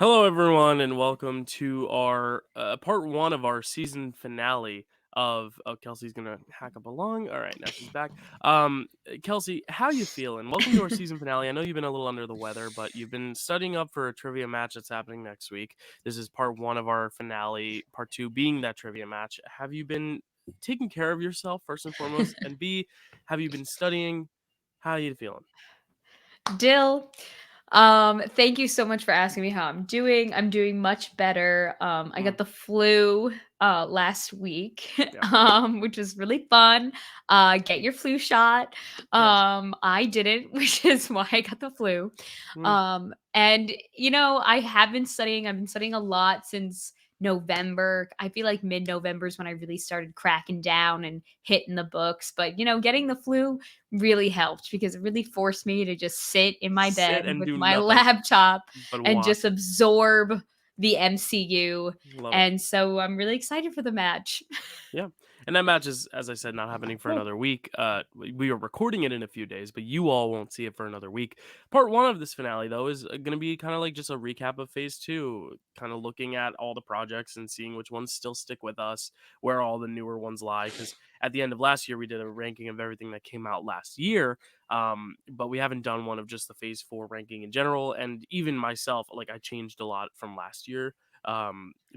Hello, everyone, and welcome to our part one of our season finale of. Oh, Kelsey's gonna hack up along. All right, now she's back. Kelsey, how you feeling? Welcome to our season finale. I know you've been a little under the weather, but you've been studying up for a trivia match that's happening next week. This is part one of our finale. Part two being that trivia match. Have you been taking care of yourself first and foremost, and B, have you been studying? How are you feeling? Dill, thank you so much for asking me how I'm doing. I'm doing much better. I Mm, got the flu last week, yeah. which was really fun. Get your flu shot. Yes. I didn't, which is why I got the flu. Mm, And I have been studying. I've been studying a lot since November. I feel like mid-November is when I really started cracking down and hitting the books. But getting the flu really helped because it really forced me to just sit in my sit bed and with do my nothing laptop but and watch. just absorb the MCU. Love it. And so I'm really excited for the match. Yeah. And that match is, as I said, not happening for Cool. another week. We are recording it in a few days, but you all won't see it for another week. Part one of this finale, though, is going to be kind of like just a recap of phase two, kind of looking at all the projects and seeing which ones still stick with us, where all the newer ones lie. Because at the end of last year, we did a ranking of everything that came out last year. But we haven't done one of just the phase four ranking in general. And even myself, like I changed a lot from last year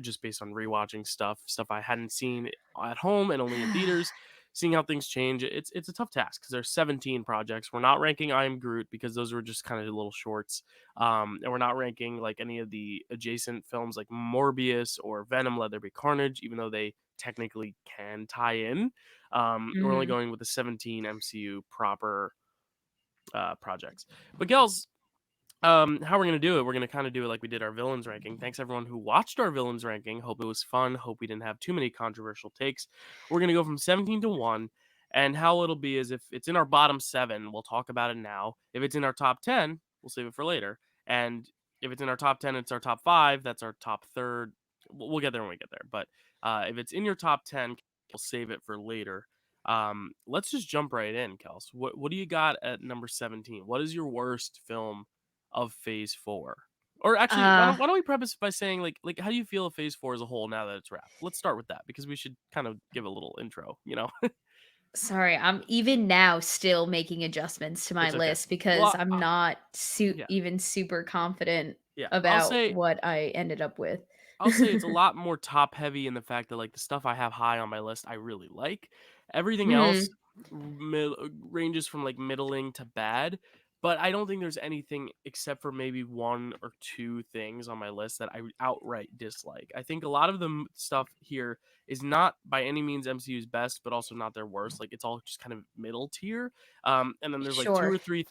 just based on rewatching stuff I hadn't seen at home and only in theaters, seeing how things change. It's a tough task because there's 17 projects. We're not ranking I Am Groot because those were just kind of little shorts, and we're not ranking like any of the adjacent films like Morbius or Venom: Let There Be Carnage, even though they technically can tie in. We're only Mhm. going with the 17 MCU proper projects. But Gels, how we're gonna do it, we're gonna kind of do it like we did our villains ranking. Thanks everyone who watched our villains ranking. Hope it was fun. Hope we didn't have too many controversial takes. We're gonna go from 17 to 1. And how it'll be is if it's in our bottom seven, we'll talk about it now. If it's in our top 10, we'll save it for later. And if it's in our top 10, it's our top five. That's our top third. We'll get there when we get there. But if it's in your top 10, we'll save it for later. Let's just jump right in, Kels. What do you got at number 17? What is your worst film of phase four? Or actually, why Uh don't why don't we preface by saying like how do you feel of phase four as a whole now that it's wrapped? Let's start with that because we should kind of give a little intro. Sorry, I'm even now still making adjustments to my It's okay. list because Well, I'm not yeah, even super confident yeah. I'll about say what I ended up with. I'll say it's a lot more top heavy in the fact that like the stuff I have high on my list I really like. Everything else Mhm. ranges from like middling to bad, but I don't think there's anything except for maybe one or two things on my list that I outright dislike. I think a lot of the stuff here is not by any means MCU's best, but also not their worst. Like it's all just kind of middle tier. And then there's like Sure. two or three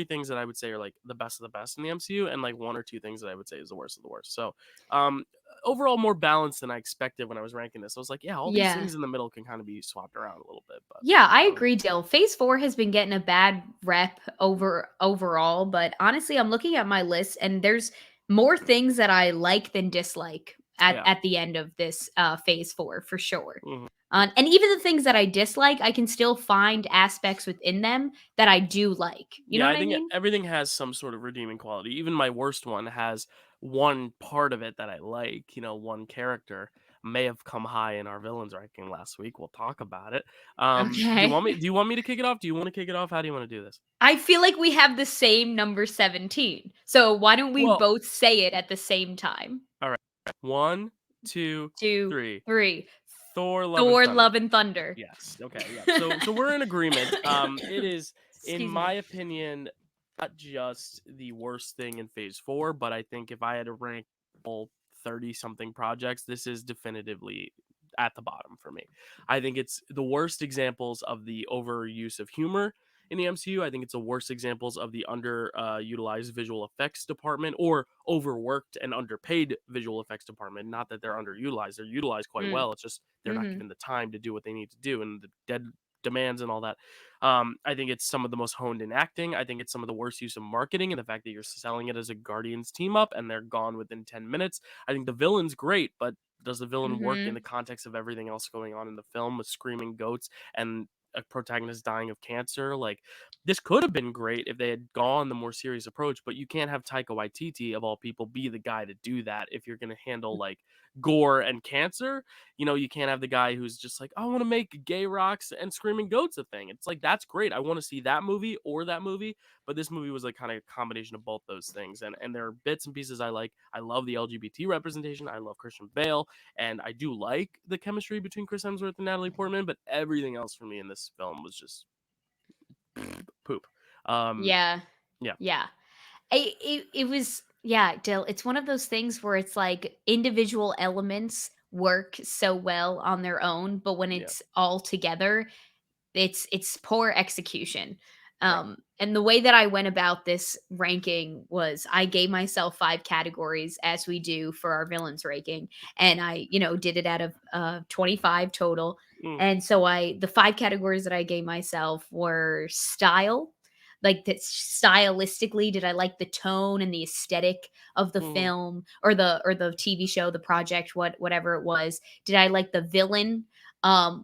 things that I would say are like the best of the best in the MCU, and like one or two things that I would say is the worst of the worst. So um, overall more balanced than I expected when I was ranking this. I was like, yeah, all these Yeah. things in the middle can kind of be swapped around a little bit, but Yeah, I um, agree, Dill. Phase 4 has been getting a bad rep overall, but honestly, I'm looking at my list and there's more things that I like than dislike at yeah. at the end of this phase 4 for sure. Mhm. And even the things that I dislike, I can still find aspects within them that I do like. You know Yeah, what I I think mean? everything has some sort of redeeming quality. Even my worst one has one part of it that I like. One character may have come high in our villains ranking last week. We'll talk about it. Do you Okay. want me? Do you want me to kick it off? Do you want to kick it off? How do you want to do this? I feel like we have the same number 17. So why don't we Well, both say it at the same time? all right. One, two, 2, three. 3. Thor: Love and Thor, Thunder. Love, and Thunder. Yes. Okay. Yeah. So we're in agreement. It is, in Excuse my me. opinion, not just the worst thing in Phase Four, but I think if I had to rank all 30 something projects, this is definitively at the bottom for me. I think it's the worst examples of the overuse of humor in the MCU. I think it's the worst examples of the utilized visual effects department or overworked and underpaid visual effects department. Not that they're underutilized; they're utilized quite Mm, well. It's just they're not mhm. given the time to do what they need to do and the demands and all that. I think it's some of the most honed in acting. I think it's some of the worst use of marketing and the fact that you're selling it as a Guardians team up and they're gone within 10 minutes. I think the villain's great, but does the villain work in the Mhm. context of everything else going on in the film with screaming goats and a protagonist dying of cancer. Like, this could have been great if they had gone the more serious approach, but you can't have Taika Waititi of all people be the guy to do that if you're going to handle like gore and cancer. You know, you can't have the guy who's just like, I want to make gay rocks and screaming goats a thing. It's like, that's great. I want to see that movie or that movie, but this movie was like kind of a combination of both those things. And there are bits and pieces I like. I love the LGBT representation. I love Christian Bale, and I do like the chemistry between Chris Hemsworth and Natalie Portman, but everything else for me in this film was just poop. Um, Yeah. yeah, Yeah. It was, yeah, Dill, it's one of those things where it's like individual elements work so well on their own, but when yeah, it's all together, it's poor execution. right, And the way that I went about this ranking was I gave myself 5 categories as we do for our villains ranking, and I, did it out of 25 total. mm, And so the 5 categories that I gave myself were style, like that stylistically, did I like the tone and the aesthetic of the mm, film or the TV show, the project, whatever it was? Did I like the villain?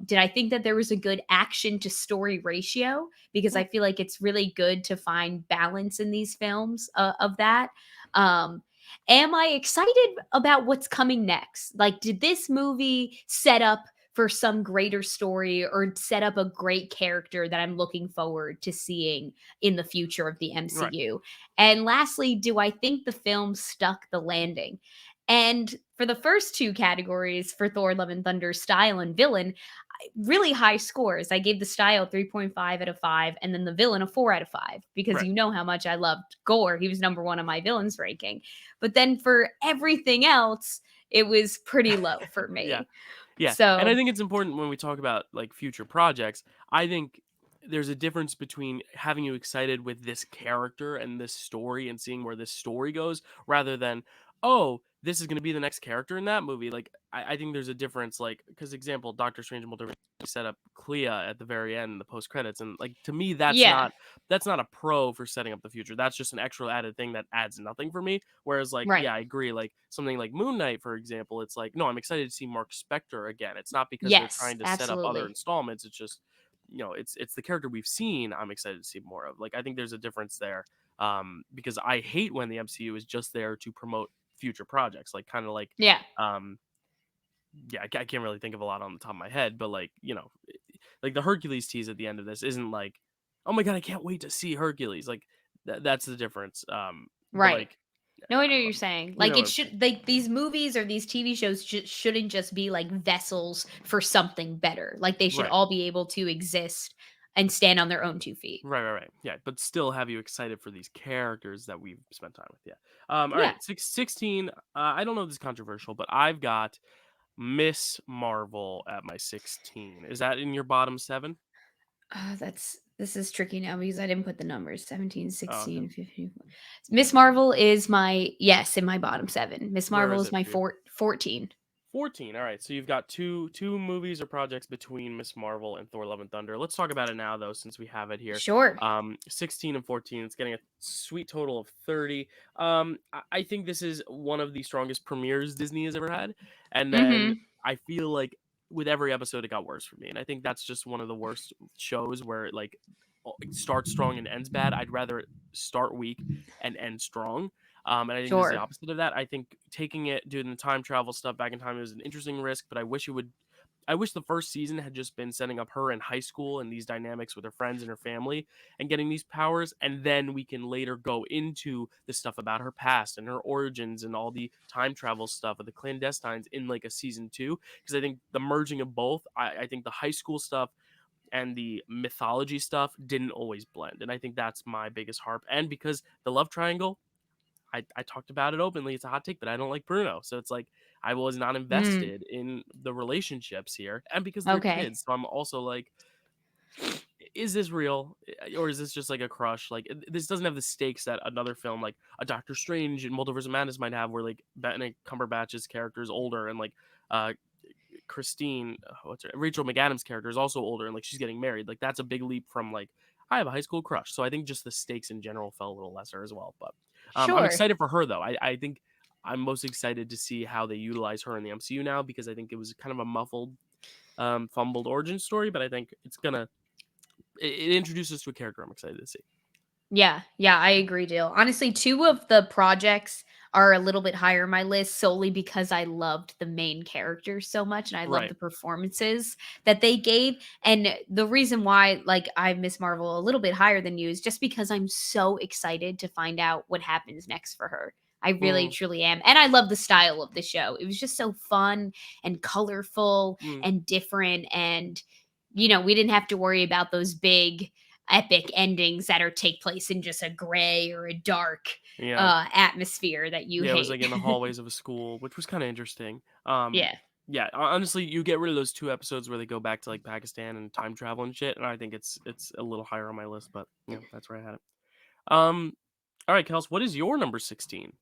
Did I think that there was a good action to story ratio? Because mm, I feel like it's really good to find balance in these films of that. Um, am I excited about what's coming next? Like, did this movie set up for some greater story or set up a great character that I'm looking forward to seeing in the future of the right, MCU? And lastly, do I think the film stuck the landing? And for the first 2 categories for Thor Love and Thunder, style and villain, really high scores. I gave the style 3.5 out of 5 and then the villain a 4 out of 5 because right. you know how much I loved Gore. He was number 1 on my villains ranking. But then for everything else, it was pretty low for Yeah. me. Yeah, and I So, think it's important when we talk about, like, future projects. I think there's a difference between having you excited with this character and this story and seeing where this story goes rather than, "Oh, this is gonna be the next character in that movie." Like, I think there's a difference, like, because example, Doctor Strange in Multiverse set up Clea at the very end in the post credits, and, like, to me, yeah, that's not a pro for setting up the future. That's just an extra added thing that adds nothing for me. Whereas, like, right. yeah, I agree. Like something like Moon Knight, for example, it's like, no, I'm excited to see Mark Spector again. It's not because they're Yes, trying to set up other absolutely. installments. It's just, it's the character we've seen. I'm excited to see more of. Like, I think there's a difference there. Because I hate when the MCU is just there to promote future projects. Like, kind of like, Yeah, um, yeah, I can't really think of a lot on the top of my head, but like, like the Hercules tease at the end of this isn't like, oh my god, I can't wait to see Hercules. Like, that's the difference. But right. like, No, I I know don't what know. you're saying. You Like know what it I'm saying? should, like these movies or these TV shows shouldn't just be like vessels for something better. Like they should Right. all be able to exist and stand on their own 2 feet. Right. Yeah, but still have you excited for these characters that we've spent time with. Yeah. All Yeah. right. 16. I don't know if this is controversial, but I've got Miss Marvel at my 16. Is that in your bottom seven? This is tricky now because I didn't put the numbers 17, Oh, okay. 16, 15. Miss Marvel is my, yes, in my bottom 7. Miss Where Marvel is is it my for you? 14. 14. All right. So you've got two movies or projects between Miss Marvel and Thor Love and Thunder. Let's talk about it now though, since we have it here. Sure. 16 and 14. It's getting a sweet total of 30. I think this is one of the strongest premieres Disney has ever had. And then Mhm. I feel like with every episode it got worse for me. And I think that's just one of the worst shows where it starts strong and ends bad. I'd rather it start weak and end strong. And I think this is the Sure. opposite of that. I think taking it, doing the time travel stuff back in time is an interesting risk, but I wish it would. I wish the first season had just been setting up her in high school and these dynamics with her friends and her family and getting these powers, and then we can later go into the stuff about her past and her origins and all the time travel stuff of the clandestines in like a season two. Because I think the merging of both, I think the high school stuff and the mythology stuff didn't always blend, and I think that's my biggest harp. And because the love triangle, I talked about it openly. It's a hot take, but I don't like Bruno. So it's like I was not Mm. invested in the relationships here. And because they're Okay. kids, so I'm also like, is this real? Or is this just like a crush? Like this doesn't have the stakes that another film like a Doctor Strange and Multiverse of Madness might have, where like Benedict Cumberbatch's character is older and like uh Christine, what's her, Rachel McAdams' character is also older and like she's getting married. Like that's a big leap from like I have a high school crush. So I think just the stakes in general fell a little lesser as well. But I'm Sure. excited for her though. I think I'm most excited to see how they utilize her in the MCU now because I think it was kind of a muffled, fumbled origin story. But I think it's gonna it introduces us to a character I'm excited to see. Yeah, yeah, I agree, Dale. Honestly, 2 of the projects are a little bit higher on my list solely because I loved the main characters so much and I love Right. the performances that they gave. And the reason why like I miss Marvel a little bit higher than you is just because I'm so excited to find out what happens next for her. I really Mm, truly am. And I love the style of the show. It was just so fun and colorful mm, and different and we didn't have to worry about those big epic endings that are take place in just a gray or a dark yeah. atmosphere that you Yeah, it was, hate. like, in the hallways of a school, which was kinda interesting. Yeah. Yeah, honestly, you get rid of those 2 episodes where they go back to, like, Pakistan and time travel and shit, and I think it's a little higher on my list, but, that's where I had it. Um, alright, Kels, what is your number 16?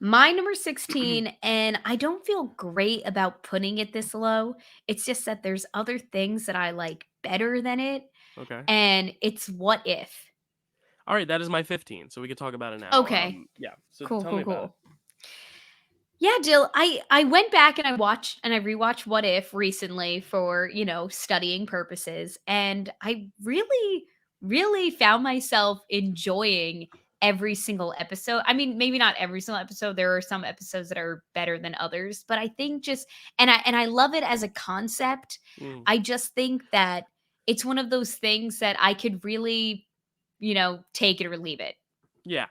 My number 16, and I don't feel great about putting it this low. It's just that there's other things that I like better than it, Okay. and it's What If. Alright, that is my 15, so we could talk about it now. Okay. Yeah, so Cool, tell me cool, about it. cool. Yeah, Jill, I went back and I watched and I rewatched What If recently for, studying purposes, and I really really found myself enjoying every single episode. I mean, maybe not every single episode. There are some episodes that are better than others, but I think just and I love it as a concept. Mm. I just think that it's one of those things that I could really, take it or leave it. Yeah.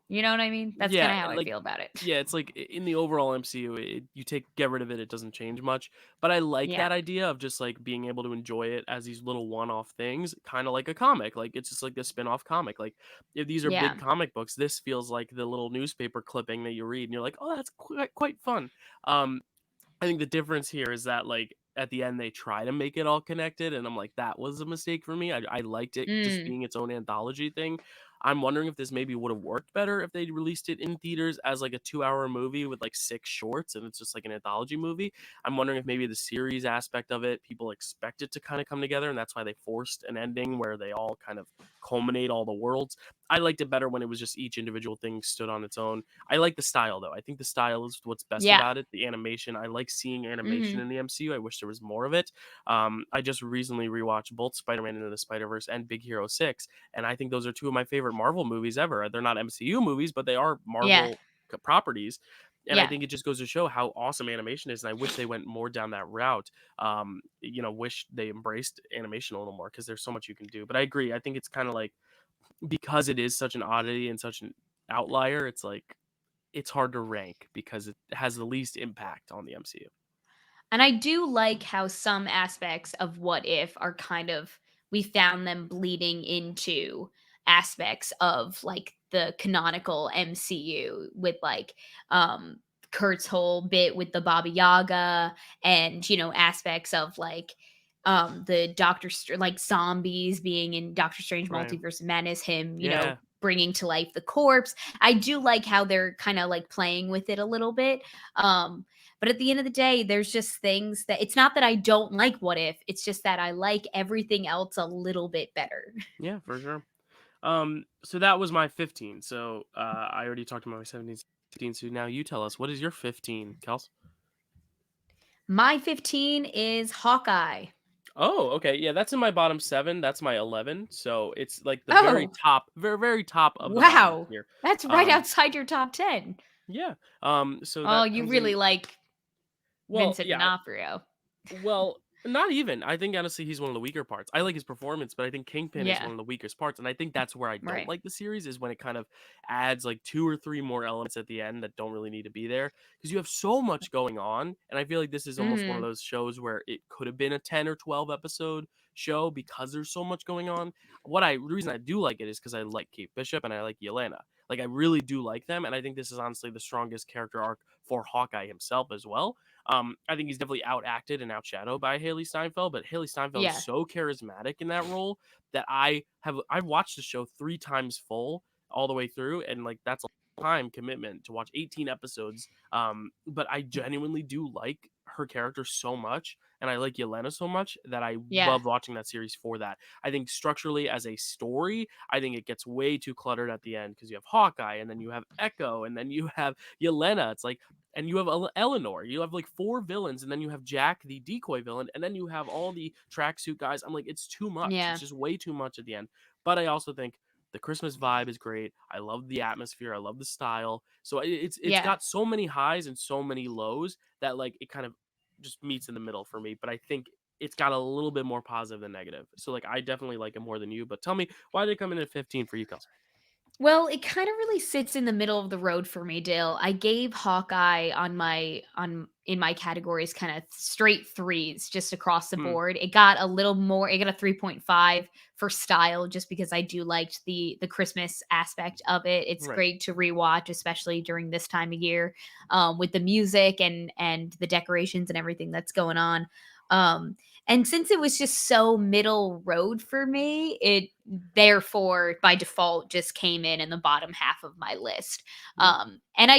You know what I mean? That's kind Yeah, of how I like feel about it. yeah, it's like in the overall MCU, you get rid of it, it doesn't change much. But I like Yeah. that idea of just like being able to enjoy it as these little one-off things, kind of like a comic. Like it's just like a spin-off comic. Like if these are Yeah. big comic books, this feels like the little newspaper clipping that you read, and you're like, oh, that's quite fun. Um, I think the difference here is that, like, at the end, they try to make it all connected, and I'm like, "That was a mistake for me." I liked it just Mm. being its own anthology thing. I'm wondering if this maybe would've worked better if they'd released it in theaters as, like, a 2-hour movie with, like, 6 shorts, and it's just, like, an anthology movie. I'm wondering if maybe the series aspect of it, people expect it to kinda come together, and that's why they forced an ending where they all kind of culminate all the worlds. I liked it better when it was just each individual thing stood on its own. I like the style though. I think the style is what's best Yeah. about it. The animation. I like seeing animation Mhm. in the MCU. I wish there was more of it. I just recently rewatched both Spider-Man Into the Spider-Verse and Big Hero 6, and I think those are two of my favorite Marvel movies ever. They're not MCU movies, but they are Yeah. Marvel properties. And I Yeah. think it just goes to show how awesome animation is, and I wish they went more down that route. Wish they embraced animation a little more because there's so much you can do. But I agree. I think it's kind of like because it is such an oddity and such an outlier, it's like it's hard to rank because it has the least impact on the MCU. And I do like how some aspects of What If are kind of we found them bleeding into aspects of like the canonical MCU with like Kurt's whole bit with the Baba Yaga and aspects of like the like zombies being in Doctor Strange Right. Multiverse of Madness, him, Yeah. bringing to life the corpse. I do like how they're kind of like playing with it a little bit. But at the end of the day, there's just things that it's not that I don't like What If, it's just that I like everything else a little bit better. Yeah, for sure. So that was my 15. So I already talked about my 17, 16. So now you tell us, what is your 15, Kels? My 15 is Hawkeye. Oh, okay. Yeah, that's in my bottom 7. That's my 11. So it's like the very Oh, top, very, very top of the bottom wow. here. That's right Um, outside your top 10. yeah. So Oh, that you comes really in. like Well, Vincent yeah. D'Onofrio. Well, not even. I think honestly he's one of the weaker parts. I like his performance, but I think Kingpin is Yeah, one of the weakest parts, and I think that's where I don't right. like the series is when it kind of adds like 2 or 3 more elements at the end that don't really need to be there because you have so much going on, and I feel like this is almost one of Mhm. those shows where it could have been a 10 or 12 episode show because there's so much going on. The reason I do like it is because I like Kate Bishop and I like Yelena. Like I really do like them, and I think this is honestly the strongest character arc for Hawkeye himself as well. I think he's definitely outacted and outshadowed by Haley Steinfeld, but Haley Steinfeld is Yeah. so charismatic in that role that I've watched the show 3 times full all the way through, and like that's a time commitment to watch 18 episodes. But I genuinely do like her character so much, and I like Yelena so much that I Yeah. love watching that series for that. I think structurally as a story, I think it gets way too cluttered at the end because you have Hawkeye, and then you have Echo, and then you have Yelena. It's like and you have Eleanor. You have like four villains, and then you have Jack, the decoy villain, and then you have all the tracksuit guys. I'm like, it's too much. It's Yeah. just way too much at the end. But I also think the Christmas vibe is great. I love the atmosphere. I love the style. So it's Yeah. got so many highs and so many lows that like it kind of just meets in the middle for me. But I think it's got a little bit more positive than negative. So like I definitely like it more than you. But tell me why they come in at 15 for you, Kelsey? Well, it kind of really sits in the middle of the road for me, Dale. I gave Hawkeye on in my categories kind of straight threes just across the Hmm, board. It got a little more, it got a 3.5 for style just because I do liked the Christmas aspect of it. It's right. great to rewatch, especially during this time of year, with the music and the decorations and everything that's going on. Um, and since it was just so middle road for me, it therefore by default just came in the bottom half of my list. Hmm, And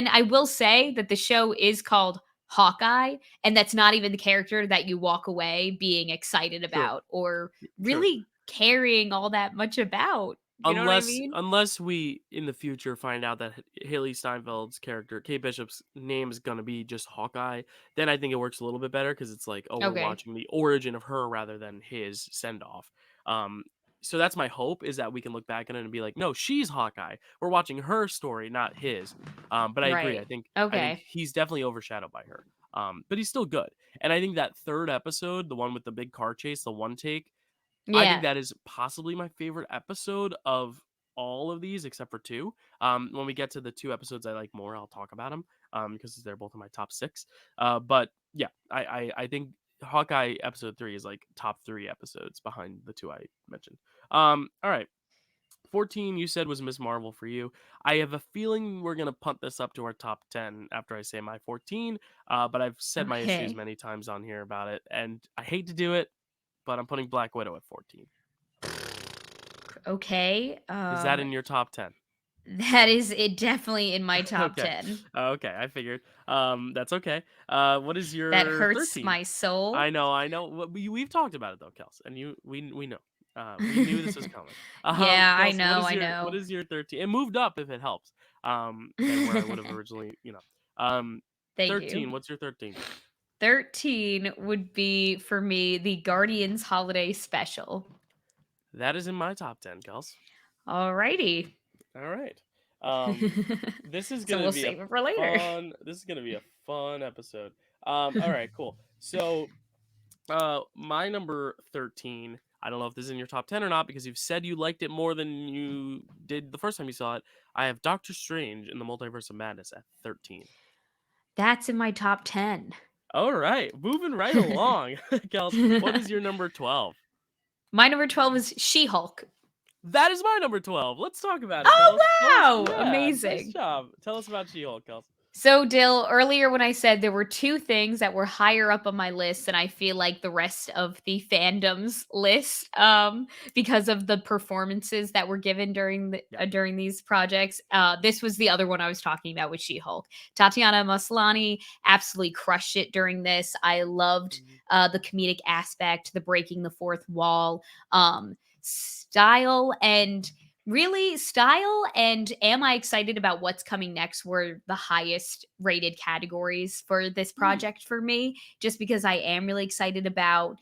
I will say that the show is called Hawkeye, and that's not even the character that you walk away being excited true. about or True. really caring all that much about. You know what I mean? Unless we in the future find out that Haley Steinfeld's character, Kate Bishop's name is gonna be just Hawkeye, then I think it works a little bit better because it's like, oh, we're Okay. watching the origin of her rather than his send off. Um, so that's my hope is that we can look back at it and be like, no, she's Hawkeye. We're watching her story, not his. But I agree. Right. I think Okay. he's definitely overshadowed by her. But he's still good. And I think that third episode, the one with the big car chase, the one take, I think Yeah. that is possibly my favorite episode of all of these except for 2. When we get to the 2 episodes I like more, I'll talk about them, because they're both in my top 6. But yeah, I think Hawkeye episode 3 is like top 3 episodes behind the 2 I mentioned. All right. 14 you said was Miss Marvel for you. I have a feeling we're gonna punt this up to our top 10 after I say my 14. But I've said my issues Okay. many times on here about it, and I hate to do it, but I'm putting Black Widow at 14. Okay. Is that in your top 10? That is it definitely in my top Okay. 10. Okay, I figured. That's okay. What is That your hurts 13? my soul. I know. We've talked about it though, Kels, and we know. We knew this was coming. Yeah, I Kels, know, I what know. is your 13? It moved up if it helps. Than where I would have originally, Thank you. 13. What's your 13? 13 would be for me the Guardians holiday special. That is in my top 10, Kels. Alrighty. All right. Um, this is So gonna we'll be a save it for later. fun. This is gonna be a fun episode. All right, cool. So my number 13, I don't know if this is in your top 10 or not because you've said you liked it more than you did the first time you saw it. I have Doctor Strange in the Multiverse of Madness at 13. That's in my top 10. All right, moving right along. Kels, what is your number 12? My number 12 is She-Hulk. That is my number 12. Let's talk about it, Oh, Kels. Tell us, wow! yeah, nice Amazing. job. Tell us about She-Hulk, Kels. So, Dill, earlier when I said there were two things that were higher up on my list, and I feel like the rest of the fandom's list, because of the performances that were given Yeah. during these projects. This was the other one I was talking about with She-Hulk. Tatiana Maslany absolutely crushed it during this. I loved Mhm. the comedic aspect, the breaking the fourth wall, style and really, style and am I excited about what's coming next were the highest rated categories for this Hmm. project for me, just because I am really excited about,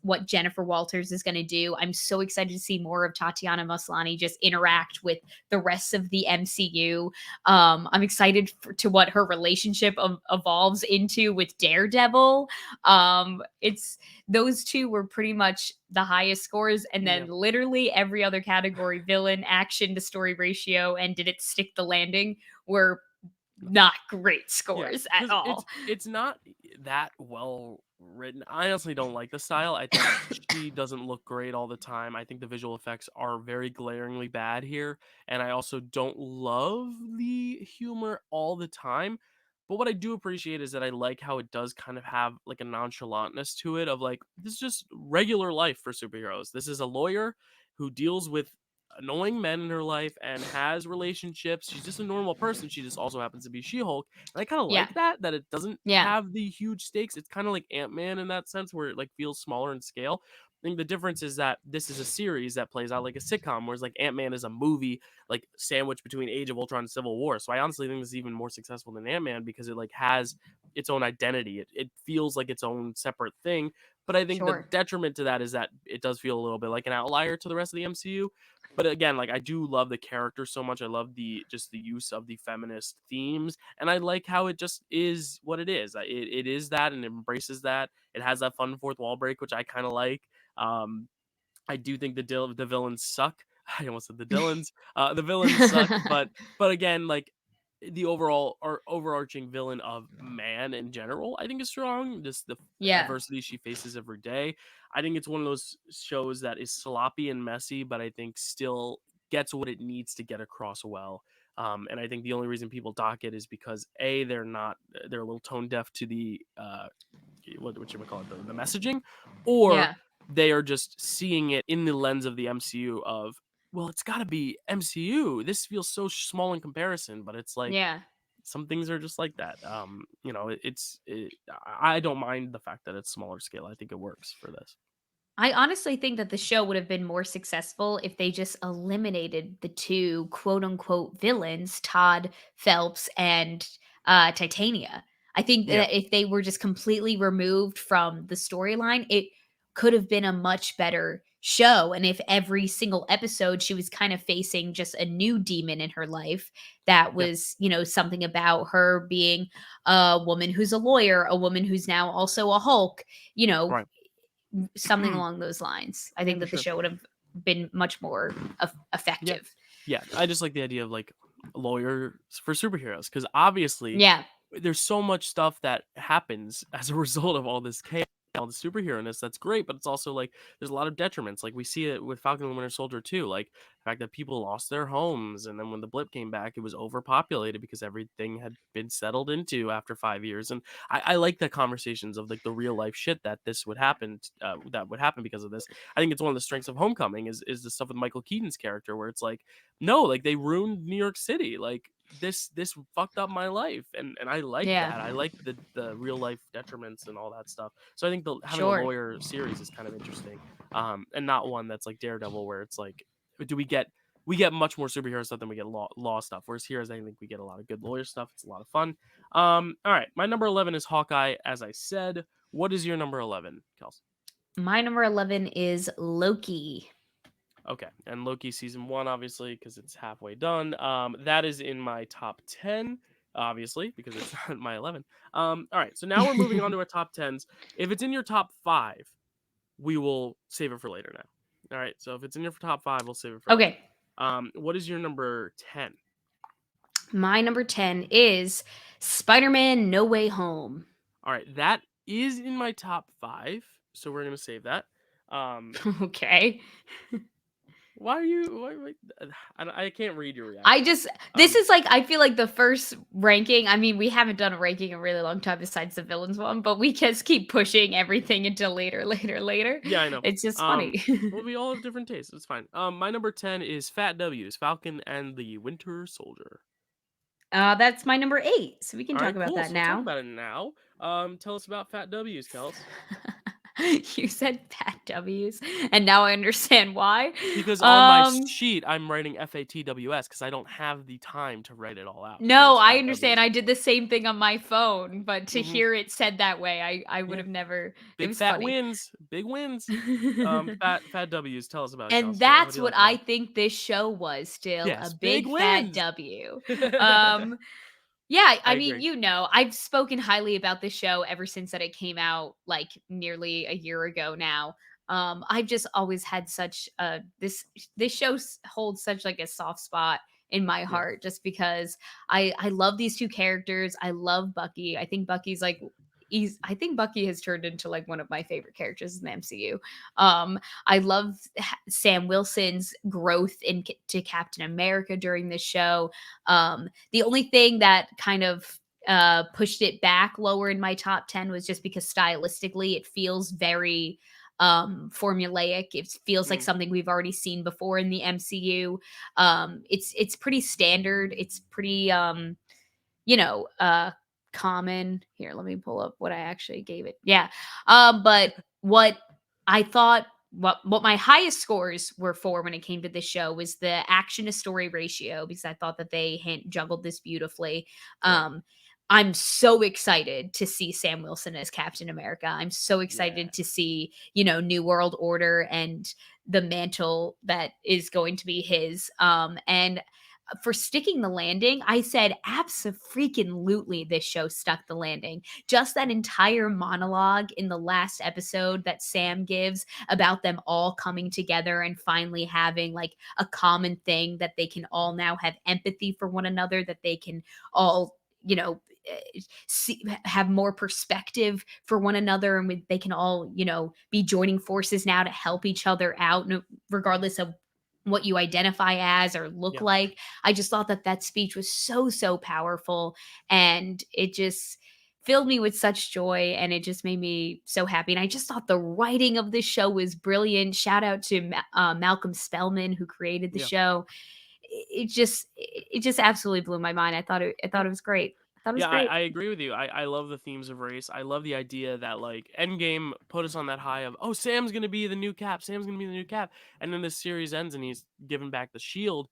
what Jennifer Walters is going to do. I'm so excited to see more of Tatiana Maslany just interact with the rest of the MCU. I'm excited to what her relationship evolves into with Daredevil. It's those two were pretty much the highest scores. And Yeah. then literally every other category, villain, action to story ratio, and did it stick the landing, were not great Yeah, scores at because all. it's not that well written. I honestly don't like the style. I think she doesn't look great all the time. I think the visual effects are very glaringly bad here, and I also don't love the humor all the time. But what I do appreciate is that I like how it does kind of have like a nonchalantness to it of like this is just regular life for superheroes. This is a lawyer who deals with annoying men in her life and has relationships. She's just a normal person. She just also happens to be She-Hulk. And I kind of Yeah. like that it doesn't Yeah. have the huge stakes. It's kind of like Ant-Man in that sense where it like feels smaller in scale. think the difference is that this is a series that plays out like a sitcom, whereas like Ant-Man is a movie like sandwiched between Age of Ultron and Civil War. So I honestly think this is even more successful than Ant-Man because it like has its own identity. It feels like its own separate thing. But I think the Sure. detriment to that is that it does feel a little bit like an outlier to the rest of the MCU. But again, like I do love the character so much. I love the just the use of the feminist themes, and I like how it just is what it is. It is that and it embraces that. It has that fun fourth wall break, which I kind of like. Um, I do think the villains suck. I almost said the Dylans. The villains suck, but again, like the overall or overarching villain of man in general, I think is strong. Just the Yeah, adversity she faces every day. I think it's one of those shows that is sloppy and messy, but I think still gets what it needs to get across well. And I think the only reason people dock it is because a they're a little tone deaf to the what you would call it the messaging, or yeah, they are just seeing it in the lens of the MCU of well, it's got to be MCU. This feels so small in comparison, but it's like yeah. some things are just like that. I don't mind the fact that it's smaller scale. I think it works for this. I honestly think that the show would have been more successful if they just eliminated the two quote unquote villains, Todd Phelps and Titania. I think Yeah, that if they were just completely removed from the storyline, it could have been a much better show. And if every single episode she was kind of facing just a new demon in her life, that yeah, was, something about her being a woman who's a lawyer, a woman who's now also a Hulk, you know, right. something along those lines. I Yeah, think for that the sure. show would have been much more Yeah, effective. yeah. I just like the idea of like lawyers for superheroes because obviously Yeah, there's so much stuff that happens as a result of all this chaos, all the superhero-ness that's great, but it's also like there's a lot of detriments. Like we see it with Falcon and the Winter Soldier too. Like the fact that people lost their homes, and then when the blip came back, it was overpopulated because everything had been settled into after 5 years. And I like the conversations of like the real life shit that this would happen, that would happen because of this. I think it's one of the strengths of Homecoming is the stuff with Michael Keaton's character where it's like, no, like they ruined New York City. Like this fucked up my life, and I like yeah, that. I like the real life detriments and all that stuff. So I think having a sure. lawyer series is kind of interesting, and not one that's like Daredevil where it's like do we get much more superhero stuff than we get law stuff. Whereas here, I think we get a lot of good lawyer stuff. It's a lot of fun. All right, my number 11 is Hawkeye. As I said, what is your number 11, Kelsey? My number 11 is Loki. Okay, and Loki season one, obviously, because it's halfway done. That is in my top 10, obviously, because it's not my 11. All right, so now we're moving on to our top 10s. If it's in your top five, we will save it for later now. All right, so if it's in your top five, we'll save it for later. Okay. What is your number 10? My number 10 is Spider-Man No Way Home. All right, that is in my top five, so we're gonna save that. Um, Okay. why are you? I can't read your I reaction. just this Um, is like I feel like the first ranking. I mean, we haven't done a ranking in a really long time besides the villains one, but we just keep pushing everything into later, later, later. Yeah, I know. It's just Um, funny. well, we all have different tastes. It's fine. My number 10 is Fat W's Falcon and the Winter Soldier. That's my number 8, so we can All talk right, about cool. that So we'll talk now. about it now. Tell us about Fat W's, Kels. You said fat W's, and now I understand why. Because on my Um, sheet, I'm writing FATWS because I don't have the time to write it all out. So no, it's I Fat understand. W's. I did the same thing on my phone, but to Mm-hmm. hear it said that way, I would Yeah. have never. It Big was fat funny. wins. Big wins. Fat W's. Tell us about it, And Kels. What do that's you what like about I it? think this show was, still a Yes, big big fat wins. W. Um, yeah, I I mean, agree. I've spoken highly about this show ever since that it came out like nearly a year ago now. I've just always had such this show holds such like a soft spot in my Yeah. heart just because I love these two characters. I love Bucky. I think Bucky's like I think Bucky has turned into like one of my favorite characters in the MCU. I love Sam Wilson's growth to Captain America during this show. The only thing that kind of pushed it back lower in my top 10 was just because stylistically it feels very formulaic. It feels like Mm. something we've already seen before in the MCU. It's pretty standard. It's pretty you know, common. Here, let me pull up what I actually gave it. Yeah. But what I thought what my highest scores were for when it came to this show was the action to story ratio, because I thought that they juggled this beautifully. Right. Um, I'm so excited to see Sam Wilson as Captain America. I'm so Yeah. excited to see, New World Order and the mantle that is going to be his. And for sticking the landing, I said abso-freaking-lutely this show stuck the landing. Just that entire monologue in the last episode that Sam gives about them all coming together and finally having like a common thing that they can all now have empathy for one another, that they can all, have more perspective for one another, and they can all, be joining forces now to help each other out, regardless of what you identify as or look Yeah. like. I just thought that that speech was so, so powerful, and it just filled me with such joy, and it just made me so happy. And I just thought the writing of this show was brilliant. Shout out to Malcolm Spellman, who created the Yeah. show. It just absolutely blew my mind. I Yeah. thought it was great. I thought it was Yeah, great. I agree with you. I love the themes of race. I love the idea that like Endgame put us on that high of, oh, Sam's gonna be the new Cap. Sam's gonna be the new Cap. And then this series ends and he's given back the shield.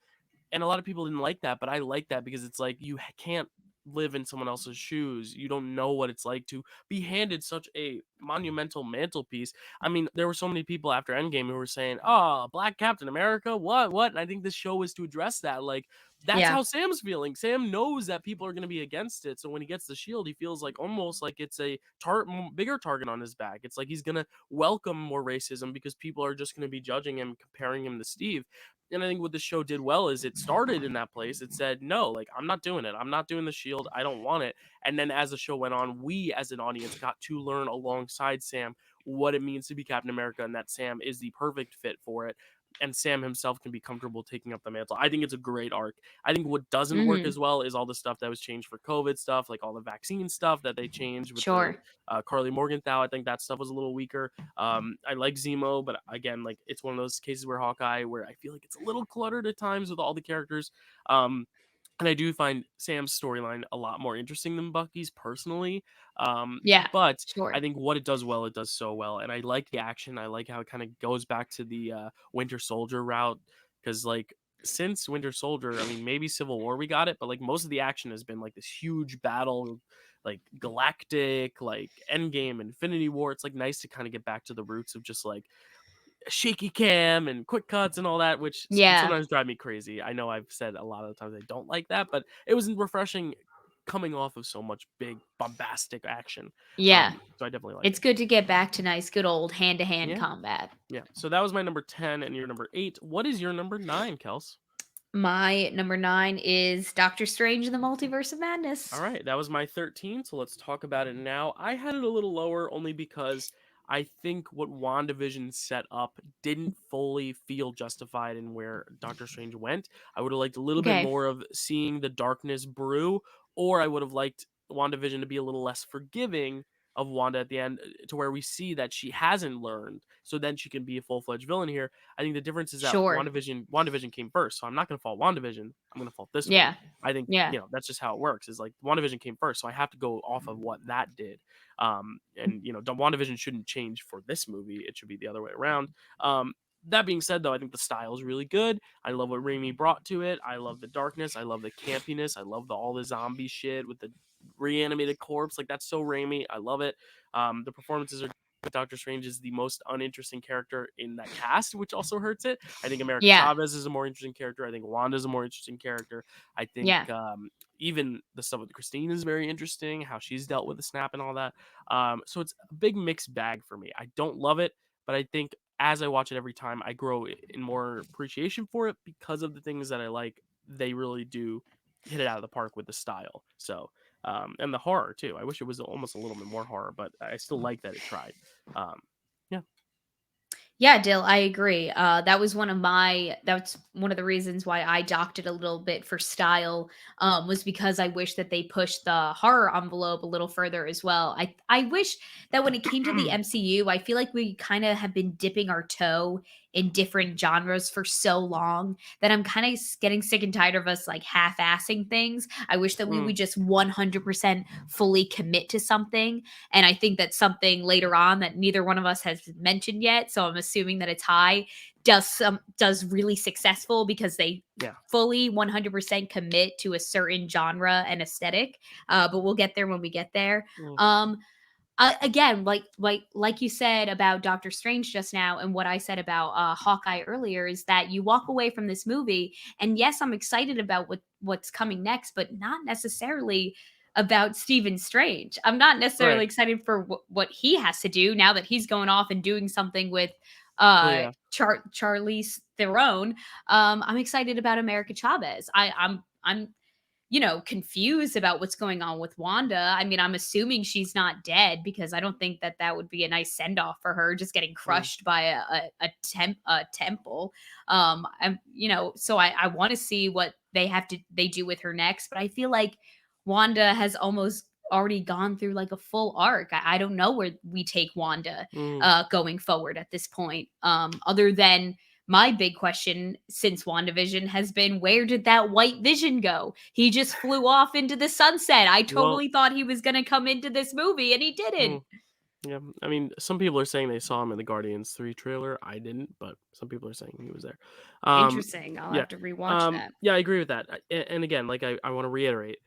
And a lot of people didn't like that, but I like that because it's like can't live in someone else's shoes. You don't know what it's like to be handed such a monumental mantelpiece. I mean, there were so many people after Endgame who were saying, "Oh, Black Captain America, what, what?" And I think this show is to address that. Like, that's Yeah. how Sam's feeling. Sam knows that people are going to be against it, so when he gets the shield, he feels like almost like it's a bigger target on his back. It's like he's going to welcome more racism because people are just going to be judging him, comparing him to Steve. And I think what the show did well is it started in that place. It said, no, like, I'm not doing it. I'm not doing the shield. I don't want it. And then as the show went on, we as an audience got to learn alongside Sam what it means to be Captain America and that Sam is the perfect fit for it. And Sam himself can be comfortable taking up the mantle. I think it's a great arc. I think what doesn't work Mhm. as well is all the stuff that was changed for COVID stuff, like all the vaccine stuff that they changed with the Sure. Carly Morgenthau. I think that stuff was a little weaker. I like Zemo, but again, like it's one of those cases where Hawkeye, where I feel like it's a little cluttered at times with all the characters. Um, and I do find Sam's storyline a lot more interesting than Bucky's personally. Yeah. But I Sure. think what it does well, it does so well, and I like the action. I like how it kind of goes back to the Winter Soldier route because like since Winter Soldier, I mean maybe Civil War we got it, but like most of the action has been like this huge battle, like galactic, like Endgame, Infinity War. It's like nice to kind of get back to the roots of just like shaky cam and quick cuts and all that, which can Yeah. sometimes drive me crazy. I know I've said a lot of the times I don't like that, but it was refreshing coming off of so much big bombastic action. Yeah. So I definitely like It's it. good to get back to nice, good old hand-to-hand Yeah, combat. yeah. So that was my number 10 and your number 8. What is your number 9, Kels? My number 9 is Doctor Strange in the Multiverse of All Madness. right, that was my 13, so let's talk about it now. I had it a little lower only because I think what WandaVision set up didn't fully feel justified in where Doctor Strange went. I would have liked a little bit Okay. more of seeing the darkness brew, or I would have liked WandaVision to be a little less forgiving of Wanda at the end to where we see that she hasn't learned, so then she can be a full-fledged villain here. I think the difference is that Sure. WandaVision came first, so I'm not going to fault WandaVision. I'm going to fault this one. Yeah. I think, Yeah. that's just how it works. Is like WandaVision came first, so I have to go off of what that did. And WandaVision shouldn't change for this movie. It should be the other way around. That being said, though, I think the style is really good. I love what Raimi brought to it. I love the darkness. I love the campiness. I love all the zombie shit with the reanimated corpse. Like that's so Raimi. I love it. The performances are. Doctor Strange is the most uninteresting character in that cast, which also hurts it. I think America Yeah. Chavez is a more interesting character. I think Wanda is a more interesting character. I think Yeah. even the stuff with Christine is very interesting, how she's dealt with the snap and all that. So it's a big mixed bag for me. I don't love it, but I think as I watch it every time, I grow in more appreciation for it because of the things that I like. They really do hit it out of the park with the style. So and the horror too. I wish it was almost a little bit more horror, but I still like that it tried. Um, yeah, Yeah, Dill, I agree. That's one of the reasons why I docked it a little bit for style, was because I wish that they pushed the horror envelope a little further as well. I wish that when it came to the MCU, I feel like we kind of have been dipping our toe in different genres for so long that I'm kind of getting sick and tired of us like half-assing things. I wish that we Mm, would just 100% fully commit to something. And I think that something later on that neither one of us has mentioned yet, so I'm assuming that it's high, does really successful because they yeah. fully 100% commit to a certain genre and aesthetic. But we'll get there when we get there. Mm, Again, like you said about Doctor Strange just now, and what I said about Hawkeye earlier, is that you walk away from this movie, and yes, I'm excited about what's coming next, but not necessarily about Stephen Strange. I'm not necessarily right. excited for what he has to do now that he's going off and doing something with Oh yeah. Charlize Theron. I'm excited about America Chavez. I'm confused about what's going on with Wanda. I mean, I'm assuming she's not dead because I don't think that that would be a nice send off for her, just getting Mm, crushed by a temple. So I want to see what they do with her next. But I feel like Wanda has almost already gone through like a full arc. I don't know where we take Wanda mm, going forward at this point, other than my big question since WandaVision has been, where did that white vision go? He just flew off into the sunset. I well. totally thought he was going to come into this movie and he Mm, didn't. yeah. I mean, some people are saying they saw him in the Guardians 3 trailer. I didn't, but some people are saying he was there. Um, Interesting. I'll yeah. have to rewatch that. Yeah, I agree with that. And again, like I want to reiterate,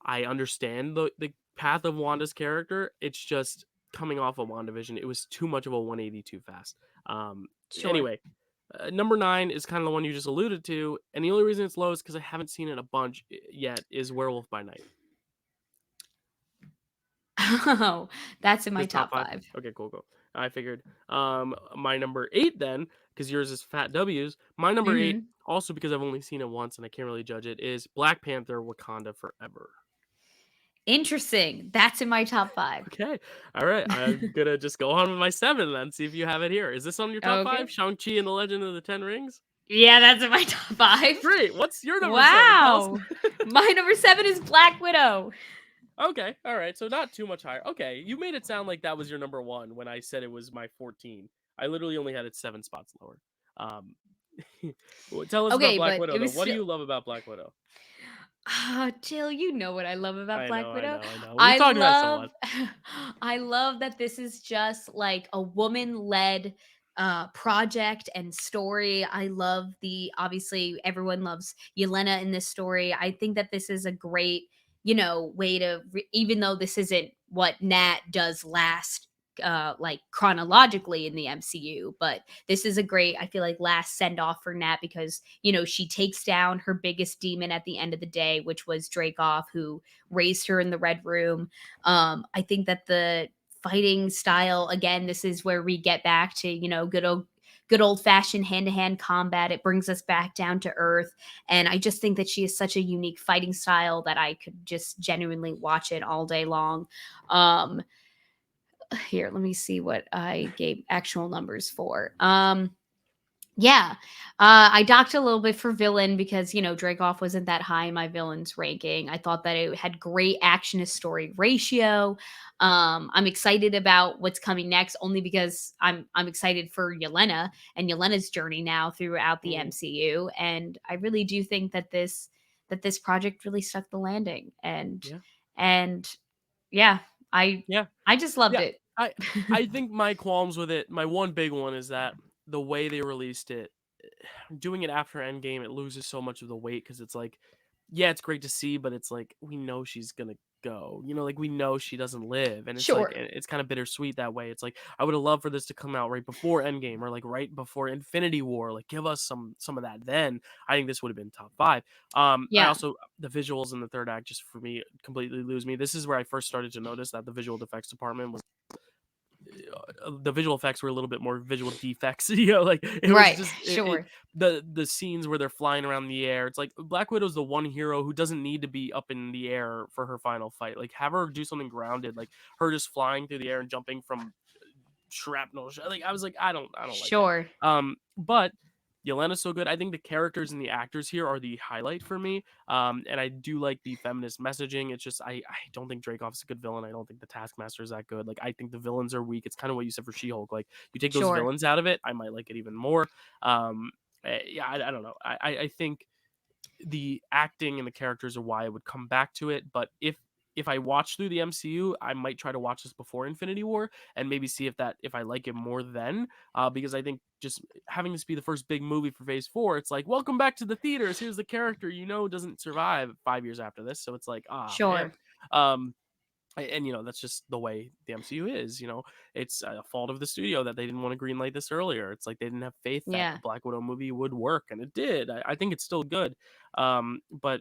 I understand the path of Wanda's character. It's just coming off of WandaVision, it was too much of a 180 too fast. Um, Sure. anyway, number 9 is kind of the one you just alluded to, and the only reason it's low is because I haven't seen it a bunch yet. Is Werewolf by Night. Oh, that's in my This top top 5? five. Okay, cool, cool. I figured. My number 8 then, because yours is Fat W's. My number 8, Hmm. also because I've only seen it once and I can't really judge it, is Black Panther: Wakanda Forever. Interesting. That's in my top five. Okay. All right. I'm gonna just go on with my 7 then. See if you have it here. Is this on your top 5? Okay. Shang-Chi and the Legend of the Ten Rings? Yeah, that's in my top five. Great. What's your number 7, Kels? Wow. My number seven is Black Widow. Okay. All right. So not too much higher. Okay. You made it sound like that was your number 1 when I said it was my 14. I literally only had it 7 spots lower. Um, tell us about Okay, Black but Widow it though. was What do still. you love about Black Widow? Jill, you know what I love about I know. Black I Widow. know. I know. We've I talked about it love somewhat. I love that this is just like a woman-led project and story. I love the obviously everyone loves Yelena in this story. I think that this is a great, way to even though this isn't what Nat does last like chronologically in the MCU, but this is a great, I feel like, last send off for Nat because she takes down her biggest demon at the end of the day, which was Dracoff, who raised her in the Red Room. I think that the fighting style, again, this is where we get back to good old fashioned hand to hand combat. It brings us back down to earth, and I just think that she is such a unique fighting style that I could just genuinely watch it all day long. Um, Here, let me see what I gave actual numbers for. Yeah. I docked a little bit for villain because, Dracoff wasn't that high in my villains ranking. I thought that it had great action to story ratio. I'm excited about what's coming next only because I'm excited for Yelena and Yelena's journey now throughout the Mm, MCU. And I really do think that this project really stuck the landing. yeah. And yeah, I Yeah. I just loved Yeah, it. I I think my qualms with it, my one big one is that the way they released it, doing it after Endgame, it loses so much of the weight because it's like, yeah, it's great to see, but it's like we know she's gonna go. Like we know she doesn't live, and it's like Sure. it's kind of bittersweet that way. It's like I would have loved for this to come out right before Endgame or like right before Infinity War. Like give us some of that. Then I think this would have been top 5. I Yeah. also the visuals in the third act just for me completely lose me. This is where I first started to notice that the visual effects department was the visual effects were a little bit more visual defects. Like it was Right. just Sure. the scenes where they're flying around the air. It's like Black Widow's the one hero who doesn't need to be up in the air for her final fight. Like have her do something grounded, like her just flying through the air and jumping from shrapnel. Like I was like, I don't like it. Sure. But Yelena's so good. I think the characters and the actors here are the highlight for me. And I do like the feminist messaging. It's just I don't think Dreykov's a good villain. I don't think the Taskmaster is that good. Like I think the villains are weak. It's kind of what you said for She-Hulk. Like you take those Sure. villains out of it, I might like it even more. Yeah, I don't know. I think the acting and the characters are why I would come back to it. But if I watch through the MCU, I might try to watch this before Infinity War and maybe see if I like it more then. Because I think just having this be the first big movie for Phase 4, it's like welcome back to the theaters. Here's the character doesn't survive 5 years after this, so it's like man. Sure. Um, and that's just the way the MCU is. It's a fault of the studio that they didn't want to greenlight this earlier. It's like they didn't have faith that the Yeah. Black Widow movie would work, and it did. I think it's still good, but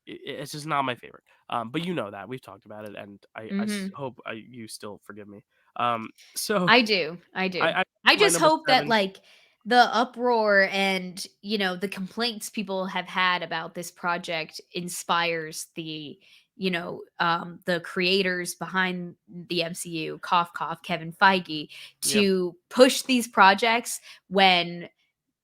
it's just not my favorite. But that we've talked about it, and Mhm. hope you still forgive me. So I do, I do. I I my just number hope that, 7. like, the uproar and, the complaints people have had about this project inspires the creators behind the MCU, cough, cough, Kevin Feige, Yeah, to push these projects when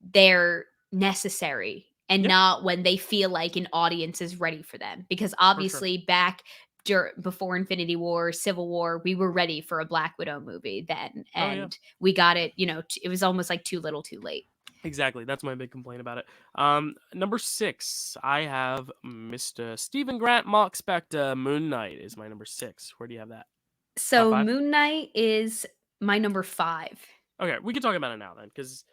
they're necessary and yeah, not when they feel like an audience is ready for them. Because for sure. obviously back before Infinity War, Civil War, we were ready for a Black Widow movie then, Oh yeah. and we got it, it was almost like too little, too late. Exactly. That's my big complaint about it. Number 6, I have Mr. Stephen Grant Mark Spector. Moon Knight is my number 6. Where do you have that? Top So 5? Moon Knight is my number 5. Okay, we can talk about it now then, because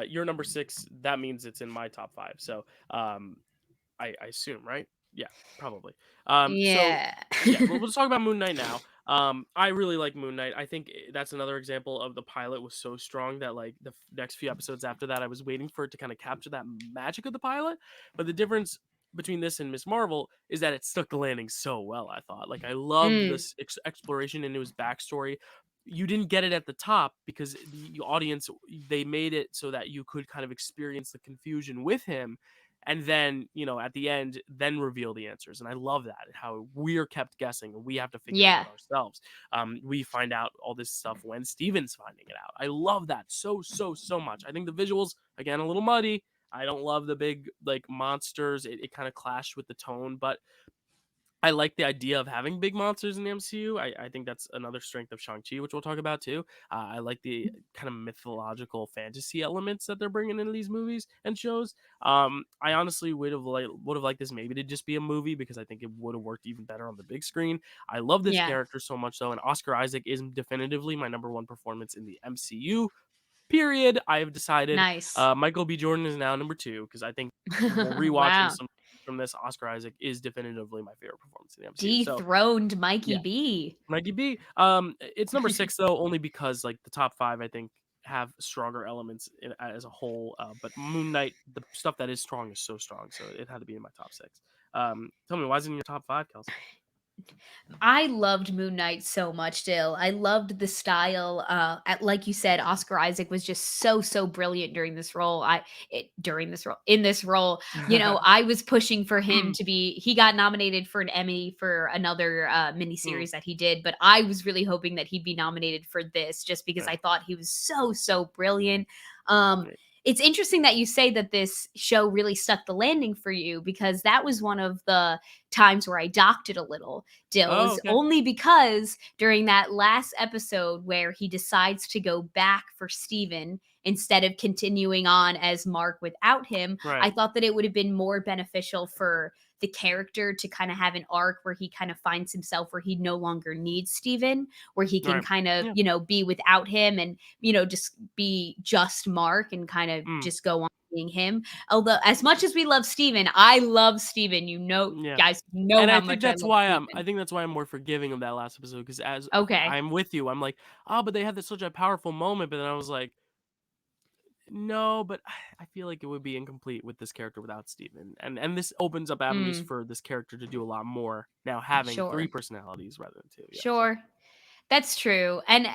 your number 6. That means it's in my top 5. So I assume, right? Yeah, probably. So Yeah. yeah, we'll just talk about Moon Knight now. I really like Moon Knight. I think that's another example of the pilot was so strong that like the next few episodes after that, I was waiting for it to kind of capture that magic of the pilot. But the difference between this and Miss Marvel is that it stuck the landing so well. I thought, like, I loved Mm, this exploration into his backstory. You didn't get it at the top because the audience, they made it so that you could kind of experience the confusion with him, and then at the end then reveal the answers. And I love that, how we're kept guessing and we have to figure it yeah. out ourselves. We find out all this stuff when Steven's finding it out. I love that so much. I think the visuals, again, a little muddy. I don't love the big like monsters. It kind of clashed with the tone, but I like the idea of having big monsters in the MCU. I think that's another strength of Shang-Chi, which we'll talk about too. I like the kind of mythological fantasy elements that they're bringing into these movies and shows. I honestly would have liked this maybe to just be a movie, because I think it would have worked even better on the big screen. I love this Yeah. character so much though, and Oscar Isaac is definitively my number one performance in the MCU. Period. I have decided. Nice. Michael B. Jordan is now number 2, because I think well, rewatching Wow. some from this, Oscar Isaac is definitively my favorite performance in the MCU. So Dethroned Mikey yeah, B. Mikey B. It's number 6 though, only because like the top 5 I think have stronger elements as a whole. But Moon Knight, the stuff that is strong is so strong, so it had to be in my top 6. Tell me, why is it in your top 5, Kelsey? I loved Moon Knight so much still. I loved the style. Like you said, Oscar Isaac was just so brilliant during this role. In this role, I was pushing for him to be. He got nominated for an Emmy for another Hmm, miniseries that he did, but I was really hoping that he'd be nominated for this just because yeah, I thought he was so brilliant. Um, yeah. it's interesting that you say that this show really stuck the landing for you, because that was one of the times where I docked it a little, Dill, Oh, is okay. only because during that last episode where he decides to go back for Steven instead of continuing on as Mark without him, I Right, thought that it would have been more beneficial for the character to kind of have an arc where he kind of finds himself where he no longer needs Steven, where he can right. kind of, Yeah. be without him and, just be just Mark and kind of Mm, just go on being him. Although as much as we love Steven, I love Steven. yeah. Guys know And how much I love I Steven. think that's why I'm more forgiving of that last episode, because as Okay. I'm with you, I'm like, oh, but they had this such a powerful moment, but then I was like, no, but I feel like it would be incomplete with this character without Steven. And this opens up avenues Mm, for this character to do a lot more now, having three sure. personalities rather than two. Yeah. So Sure. That's true. And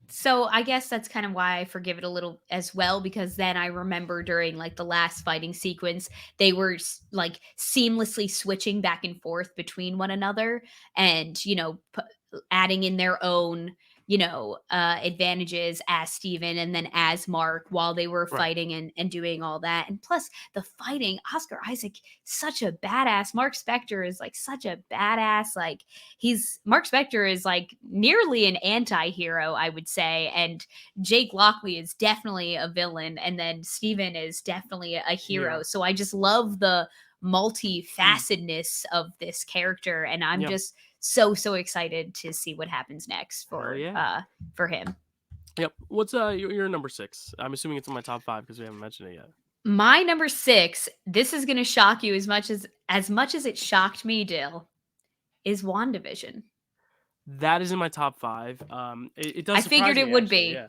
so I guess that's kind of why I forgive it a little as well, because then I remember during like the last fighting sequence, they were like seamlessly switching back and forth between one another and, adding in their own, advantages as Steven and then as Mark while they were Right. fighting and doing all that. And plus the fighting, Oscar Isaac, such a badass. Mark Spector is like such a badass. Like he's Mark Spector is like nearly an anti-hero, I would say. And Jake Lockley is definitely a villain. And then Steven is definitely a Yeah. hero. So I just love the multifacetedness of this character. And I'm Yeah. just so excited to see what happens next Hell yeah. for him. Yep. What's your number 6? I'm assuming it's in my top 5 because we haven't mentioned it yet. My number 6, this is gonna shock you as much as it shocked me, Dill, is WandaVision. That is in my top 5. It does I surprise figured it me would actually, be. yeah.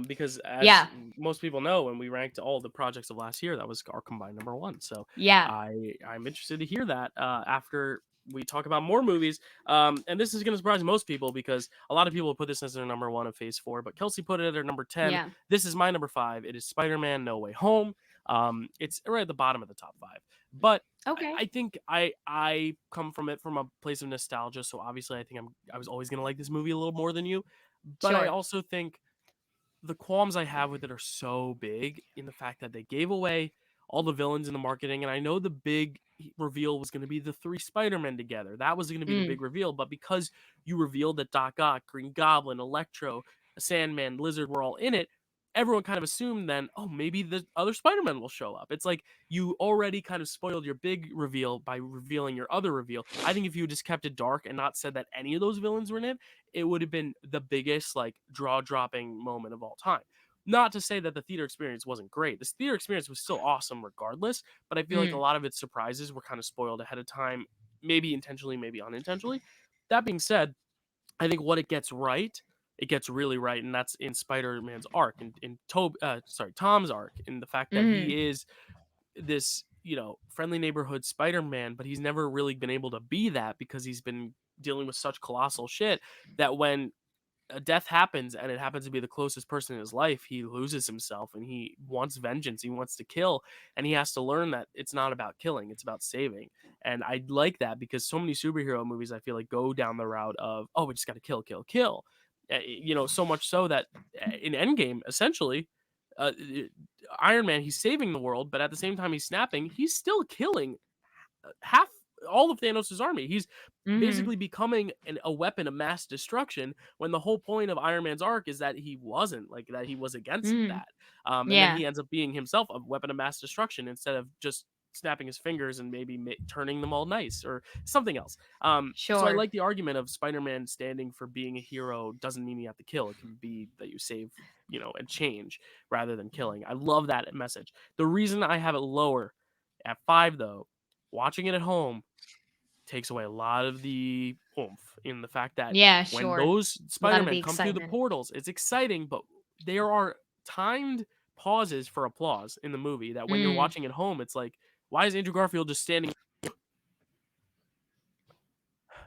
Because as Yeah, most people know, when we ranked all the projects of last year, that was our combined number 1. So yeah. I'm interested to hear that after we talk about more movies. And this is going to surprise most people because a lot of people put this as their number 1 of Phase 4, but Kelsey put it at her number 10. Yeah. This is my number 5. It is Spider-Man: No Way Home. It's right at the bottom of the top 5, but Okay. I think I come from it from a place of nostalgia, so obviously I think I was always gonna like this movie a little more than you, but I Sure. also think the qualms I have with it are so big in the fact that they gave away all the villains in the marketing, and I know the big reveal was going to be the 3 Spider-Men together. That was going to be the Mm, big reveal, but because you revealed that Doc Ock, Green Goblin, Electro, Sandman, Lizard were all in it, everyone kind of assumed then, oh, maybe the other Spider-Men will show up. It's like you already kind of spoiled your big reveal by revealing your other reveal. I think if you just kept it dark and not said that any of those villains were in it, it would have been the biggest like jaw dropping moment of all time. Not to say that the theater experience wasn't great. This theater experience was still awesome regardless, but I feel like a mm, lot of its surprises were kind of spoiled ahead of time, maybe intentionally, maybe unintentionally. That being said, I think what it gets right, it gets really right, and that's in Spider-Man's arc and in Tom's arc, in the fact that mhm, he is this, friendly neighborhood Spider-Man, but he's never really been able to be that because he's been dealing with such colossal shit that when a death happens and it happens to be the closest person in his life, he loses himself and he wants vengeance. He wants to kill, and he has to learn that it's not about killing, it's about saving. And I like that because so many superhero movies I feel like go down the route of, oh, we just got to kill, kill, kill. So much so that in Endgame, essentially, uh, Iron Man, he's saving the world, but at the same time he's snapping, he's still killing half all of Thanos' army. He's mhm, basically becoming a weapon of mass destruction when the whole point of Iron Man's arc is that he wasn't, like that he was against mm. that. And then Yeah, he ends up being himself a weapon of mass destruction instead of just snapping his fingers and maybe turning them all nice or something else. So I sure. like the argument of Spider-Man standing for being a hero doesn't mean you have to kill. It can be that you save, and change rather than killing. I love that message. The reason I have it lower at 5 though, watching it at home takes away a lot of the oomph in the fact that Yeah, when sure. those A lot of the Spider-Men come through the excitement. portals, it's exciting, but there are timed pauses for applause in the movie that when you're Mm, watching at home, it's like, why is Andrew Garfield just standing?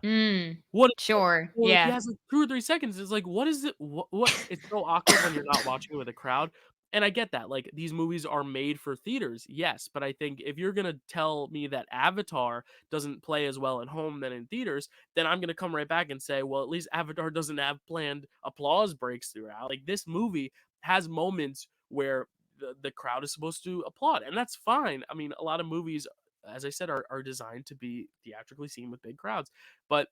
mm. What Sure, Or if he yeah. has, like, 2 or 3 seconds, it's like, what is it what it's so awkward when you're not watching it with a crowd, and I get that, like, these movies are made for theaters, yes, but I think if you're gonna tell me that Avatar doesn't play as well at home than in theaters, then I'm gonna come right back and say, well, at least Avatar doesn't have planned applause breaks throughout. Like, this movie has moments where the crowd is supposed to applaud, and that's fine. I mean, a lot of movies, as I said, are designed to be theatrically seen with big crowds, but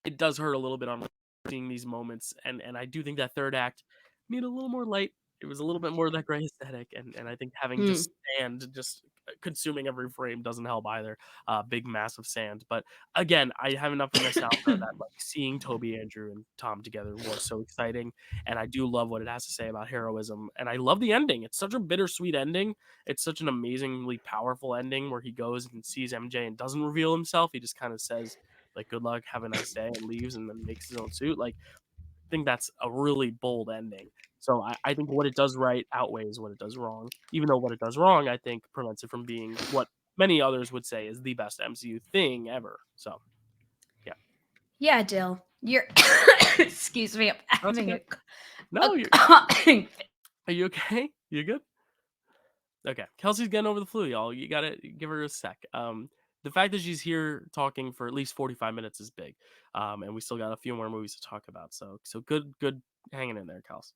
it does hurt a little bit on seeing these moments, and I do think that 3rd act made it a little more light. It was a little bit more of that gray aesthetic, and I think having Mm. just sand just consuming every frame doesn't help either. Big massive sand, but again, I have enough of nostalgia that, like, seeing Toby, Andrew, and Tom together was so exciting, and I do love what it has to say about heroism, and I love the ending. It's such a bittersweet ending. It's such an amazingly powerful ending where he goes and sees MJ and doesn't reveal himself. He just kinda says, like, "Good luck, have a nice day," and leaves and then makes his own suit. Like, I think that's a really bold ending. So I think what it does right outweighs what it does wrong, even though what it does wrong, I think, prevents it from being what many others would say is the best MCU thing ever. So, yeah. Yeah, Dill. You're excuse me, I'm That's having okay. a No, you're coughing fit. are you okay? You good? Okay. Kelsey's getting over the flu, y'all. You gotta give her a sec. the fact that she's here talking for at least 45 minutes is big. And we still got a few more movies to talk about. So good hanging in there, Kels.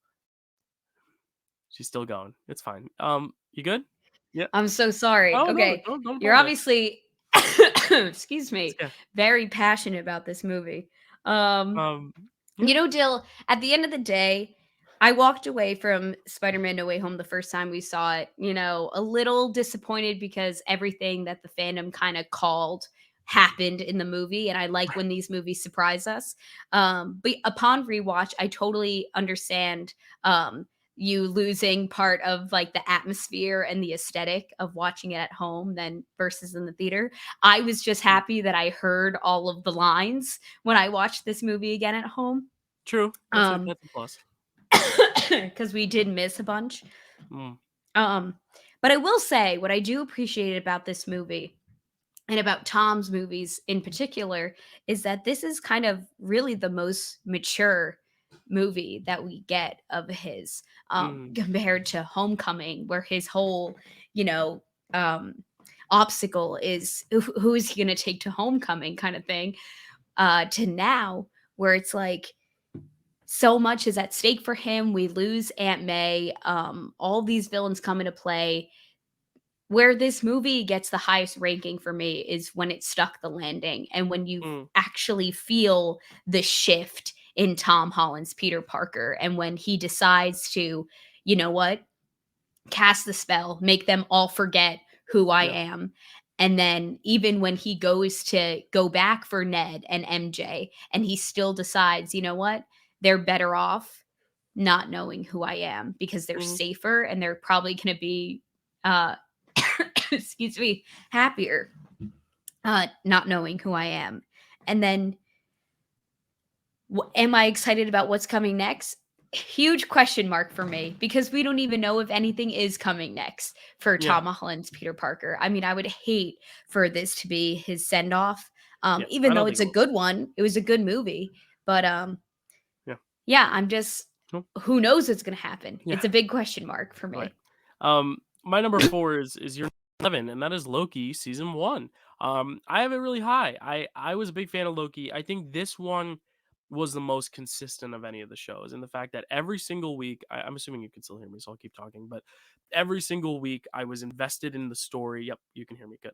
She's still going. It's fine. You good? Yeah. I'm so sorry. Oh no, Okay. don't You're apologize. obviously excuse It's me, okay. very passionate about this movie. Um, Um, yeah. Dill, at the end of the day, I walked away from Spider-Man No Way Home the first time we saw it, a little disappointed because everything that the fandom kind of called happened in the movie. And I like when these movies surprise us. But upon rewatch, I totally understand you losing part of like the atmosphere and the aesthetic of watching it at home than versus in the theater. I was just Mm, happy that I heard all of the lines when I watched this movie again at home. true. Um, That's a plus. because we did miss a bunch. Mm, Um, but I will say what I do appreciate about this movie and about Tom's movies in particular is that this is kind of really the most mature movie that we get of his mm, compared to Homecoming, where his whole, you know, um, obstacle is who is he going to take to Homecoming kind of thing, to now where it's like so much is at stake for him. We lose Aunt May. All these villains come into play. Where this movie gets the highest ranking for me is when it stuck the landing and when you mm, actually feel the shift in Tom Holland's Peter Parker and when he decides to, you know what, cast the spell, make them all forget who I yeah. am. And then even when he goes to go back for Ned and MJ, and he still decides, you know what, they're better off not knowing who I am because they're Mhm, safer and they're probably going to be, uh, excuse me, happier not knowing who I am. And then am I excited about what's coming next? Huge question mark for me because we don't even know if anything is coming next for yeah. Tom Holland's Peter Parker. I mean, I would hate for this to be his send off, Yeah. I even though don't think it's it a will be. good one. It was a good movie, but Yeah. yeah, I'm just Cool. who knows what's gonna happen. Yeah. It's a big question mark for All right. me. My number 4 is your 11, and that is Loki season 1. I have it really high. I was a big fan of Loki. I think this one was the most consistent of any of the shows, and the fact that every single week, I'm assuming you can still hear me, so I'll keep talking. But every single week, I was invested in the story. Yep, you can hear me good.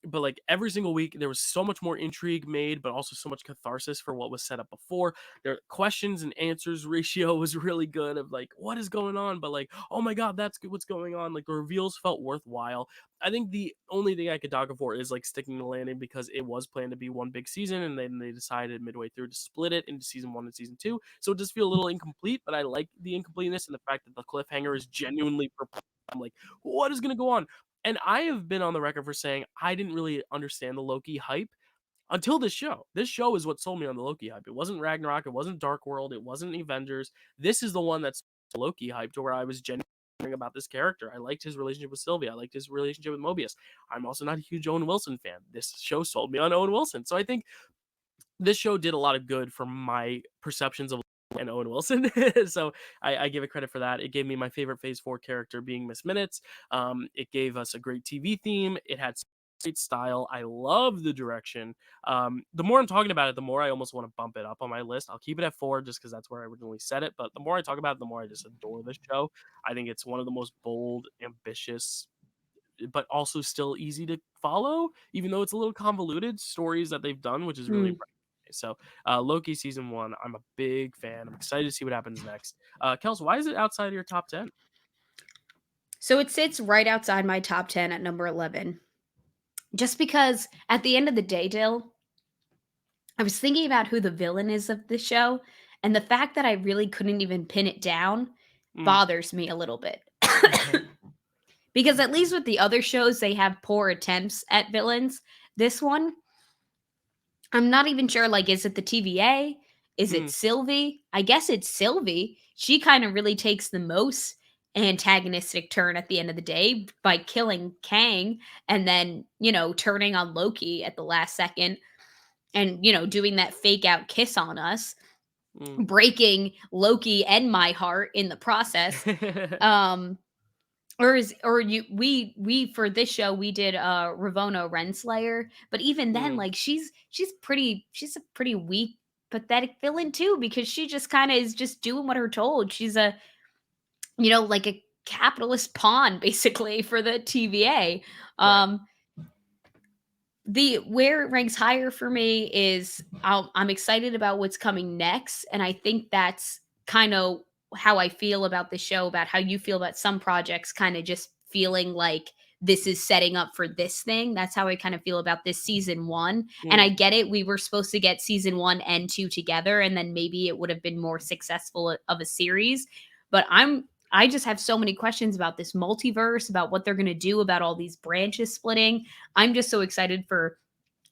But like every single week, there was so much more intrigue made, but also so much catharsis for what was set up before. Their questions and answers ratio was really good of like what is going on, but like oh my god, that's what's going on. Like the reveals felt worthwhile. I think the only thing I could dog it for is like sticking the landing because it was planned to be one big season, and then they decided midway through to split it into season 1 and season 2. So it does feel a little incomplete, but I like the incompleteness and the fact that the cliffhanger is genuinely. I'm like, what is going to go on? And I have been on the record for saying I didn't really understand the Loki hype until this show. This show is what sold me on the Loki hype. It wasn't Ragnarok, it wasn't Dark World, it wasn't Avengers. This is the one that's Loki hype to where I was genuinely about this character. I liked his relationship with Sylvia. I liked his relationship with Mobius. I'm also not a huge Owen Wilson fan. This show sold me on Owen Wilson. So I think this show did a lot of good for my perceptions of and Owen Wilson. So I give it credit for that. It gave me my favorite Phase 4 character being Miss Minutes. It gave us a great TV theme. It had great style. I love the direction. The more I'm talking about it, the more I almost want to bump it up on my list. I'll keep it at 4 just because that's where I originally set it. But the more I talk about it, the more I just adore this show. I think it's one of the most bold, ambitious, but also still easy to follow, even though it's a little convoluted stories that they've done, which is really Hmm. impressive. So, Loki season 1, I'm a big fan. I'm excited to see what happens next. Kels, why is it outside of your top 10? So it sits right outside my top 10 at number 11. Just because at the end of the day, Dill, I was thinking about who the villain is of the show, and the fact that I really couldn't even pin it down Mm, bothers me a little bit. okay. Because at least with the other shows, they have poor attempts at villains. This one, I'm not even sure. Like, is it the TVA? Is it Mm, Sylvie? I guess it's Sylvie. She kind of really takes the most antagonistic turn at the end of the day by killing Kang and then, turning on Loki at the last second and, doing that fake out kiss on us, mm. breaking Loki and my heart in the process. Um, or you we for this show we did Ravonna Renslayer, but even then, Mm, like she's a pretty weak, pathetic villain too, because she just kind of is just doing what her told. She's a, like a capitalist pawn basically for the TVA. right. Um the where it ranks higher for me is I'm excited about what's coming next, and I think that's kind of how I feel about the show, about how you feel about some projects, kind of just feeling like this is setting up for this thing. That's how I kind of feel about this season 1. And I Mm, get it. We were supposed to get season 1 and 2 together, and then maybe it would have been more successful of a series. But I just have so many questions about this multiverse, about what they're going to do, about all these branches splitting. I'm just so excited for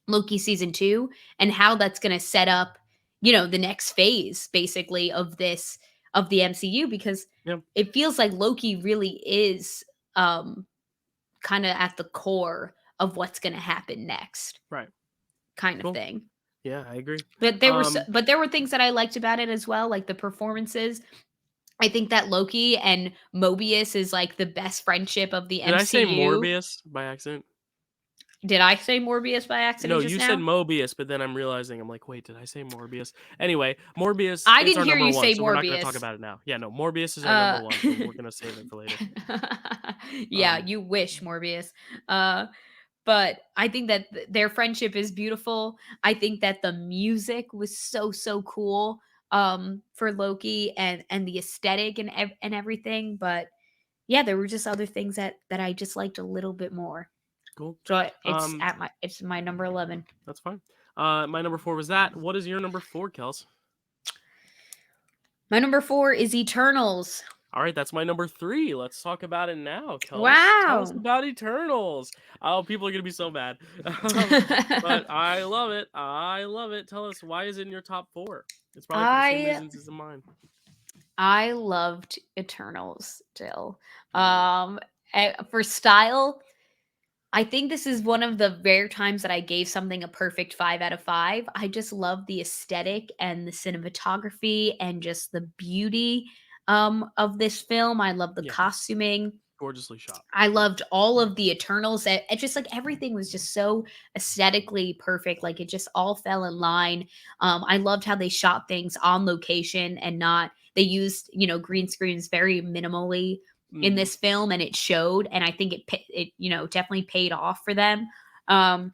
Loki season 2 and how that's going to set up, the next phase basically of the MCU, because yeah, it feels like Loki really is um kind of at the core of what's going to happen next, right. kind of Cool. thing. Yeah, I agree. But Um, there were things that I liked about it as well, like the performances. I think that Loki and Mobius is like the best friendship of the did I say MCU. Morbius by accident? Did I say Morbius by No, accident just you said now? Mobius, but then I'm realizing I'm like, wait, did I say Morbius? Anyway, Morbius, I it's didn't our hear number you one, say so we're not going to talk Morbius. about it now. Yeah, no, Morbius is our number Uh, one, so we're going to save it for later. yeah, Um, you wish, Morbius. Uh, but I think that their friendship is beautiful. I think that the music was so cool for Loki, and the aesthetic and everything. But yeah, there were just other things that I just liked a little bit more. cool. So Um, it's my number 11. that's fine. My number four was that. What is your number four, Kels? My number 4 is Eternals. All right, that's my number three. Let's talk about it now, Kels. Tell us Wow. about Eternals. Oh, people are gonna be so mad. Um, but I love it. I love it. Tell us, why is it in your top four? It's probably for the same I reasons as in mine. I loved Eternals still. Mm, Um, for style, I think this is one of the rare times that I gave something a perfect 5 out of 5. I just love the aesthetic and the cinematography and just the beauty of this film. I love the yeah, costuming. gorgeously shot. I loved all of the Eternals. It just like everything was just so aesthetically perfect. Like it just all fell in line. I loved how they shot things on location and not they used green screens very minimally in Hmm. this film, and it showed. And I think it definitely paid off for them. Um,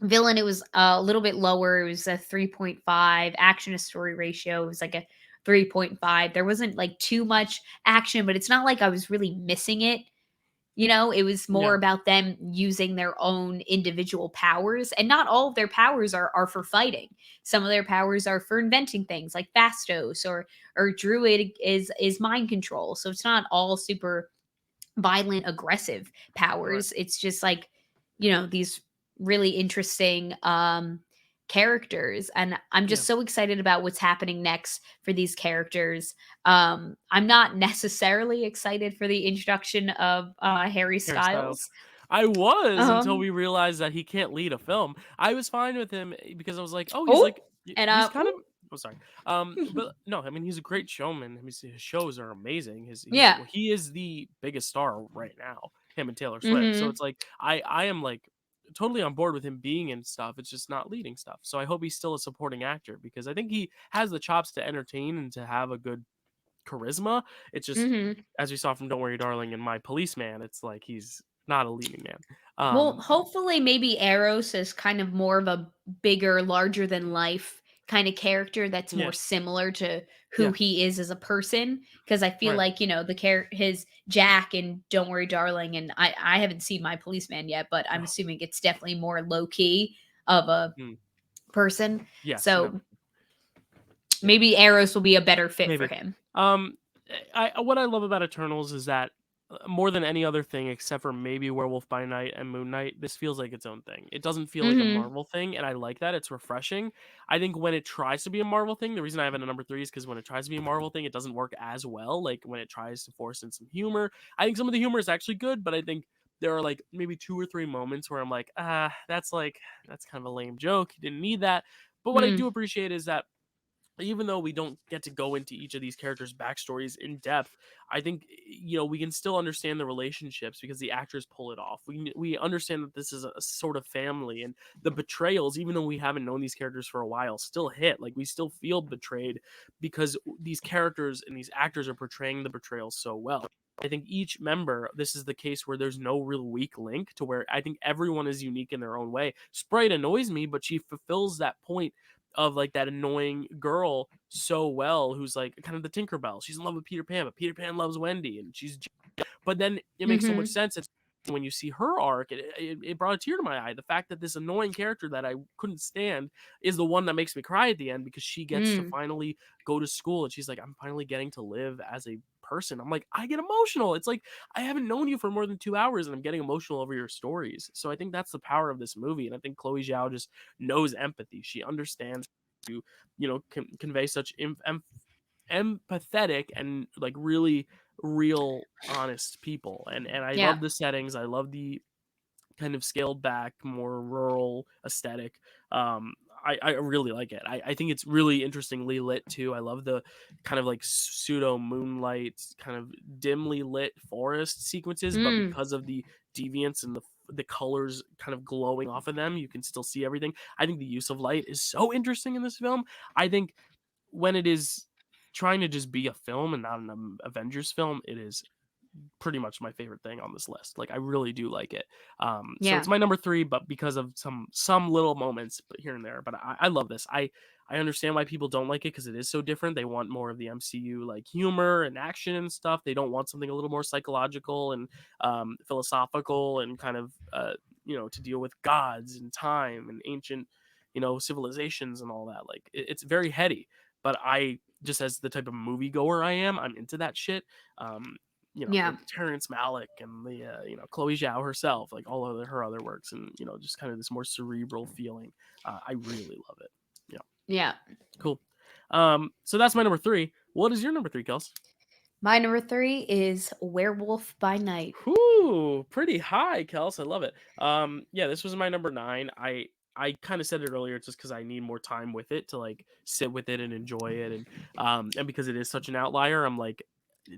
Villain, it was a little bit lower. It was a 3.5. Action to story ratio, it was like a 3.5. There wasn't like too much action, but it's not like I was really missing it. It was more Yeah, about them using their own individual powers, and not all of their powers are for fighting. Some of their powers are for inventing things, like Fastos, or Druid is mind control. So it's not all super violent, aggressive right. powers. It's just like, these really interesting characters. And I'm Yeah, just so excited about what's happening next for these characters. I'm not necessarily excited for the introduction of Harry hairstyles. Styles. I was until Um we realized that he can't lead a film. I was fine with him because I was like, oh, he's oh like, and he's kind of. ooh. Oh, sorry. But no, I mean, he's a great showman. I mean, his shows are amazing. He's Yeah. well, he is the biggest star right now. Him and Taylor Swift. So Mhm. it's like I am like totally on board with him being in stuff. It's just not leading stuff. So I hope he's still a supporting actor because I think he has the chops to entertain and to have a good charisma. It's just, Mhm. as we saw from Don't Worry Darling and My Policeman, it's like he's not a leading man. Well, Um, hopefully, maybe Eros is kind of more of a bigger, larger than life kind of character that's more yeah, similar to who yeah, he is as a person. Because I feel right. like his Jack and Don't Worry, Darling, and I haven't seen My Policeman yet, but I'm No, assuming it's definitely more low key of a mm, person. yes, no, So yeah. maybe Eros will be a better fit for Maybe. him. Um, I what I love about Eternals is that more than any other thing, except for maybe Werewolf by Night and Moon Knight, this feels like its own thing. It doesn't feel like a Hmm. Marvel thing, and I like that. It's refreshing. I think when it tries to be a Marvel thing, the reason I have it at number three is because when it tries to be a Marvel thing, it doesn't work as well. Like when it tries to force in some humor, I think some of the humor is actually good, but I think there are like maybe two or three moments where I'm like, that's kind of a lame joke. You didn't need that. But what I Mm. do appreciate is that even though we don't get to go into each of these characters' backstories in depth, I think we can still understand the relationships because the actors pull it off. We understand that this is a sort of family, and the betrayals, even though we haven't known these characters for a while, still hit. Like we still feel betrayed because these characters and these actors are portraying the betrayal so well. I think each member, this is the case where there's no real weak link to where I think everyone is unique in their own way. Sprite annoys me, but she fulfills that point of like that annoying girl so well who's like kind of the Tinkerbell. She's in love with Peter Pan, but Peter Pan loves Wendy and but then it makes so much Mhm. sense when you see her arc. It brought a tear to my eye. The fact that this annoying character that I couldn't stand is the one that makes me cry at the end because she gets to Mm. finally go to school and she's like, I'm finally getting to live as a person. I'm like, I get emotional. It's like I haven't known you for more than 2 hours and I'm getting emotional over your stories. So I think that's the power of this movie. And I think Chloe Zhao just knows empathy. She understands to, convey such empathetic and like really real honest people. And I Yeah. love the settings. I love the kind of scaled back, more rural aesthetic. I really like it. I think it's really interestingly lit too. I love the kind of like pseudo moonlight, kind of dimly lit forest sequences, but Mm. because of the deviance and the colors kind of glowing off of them, you can still see everything. I think the use of light is so interesting in this film. I think when it is trying to just be a film and not an Avengers film, it is pretty much my favorite thing on this list. Like I really do like it. So Yeah. it's my number three, but because of some little moments, but here and there. But I love this. I understand why people don't like it because it is so different. They want more of the MCU like humor and action and stuff. They don't want something a little more psychological and philosophical and kind of to deal with gods and time and ancient civilizations and all that. Like it's very heady. But I just as the type of movie goer I am, I'm into that shit. Um, Yeah. the Terrence Malick and the Chloe Zhao herself, like all of her other works, and just kind of this more cerebral feeling. I really love it. Yeah, Yeah. cool. So that's my number three. What is your number three, Kels? My number 3 is Werewolf by Night. Whoo, pretty high, Kels. I love it. Yeah, this was my number nine. I kind of said it earlier just because I need more time with it to like sit with it and enjoy it, and because it is such an outlier, I'm like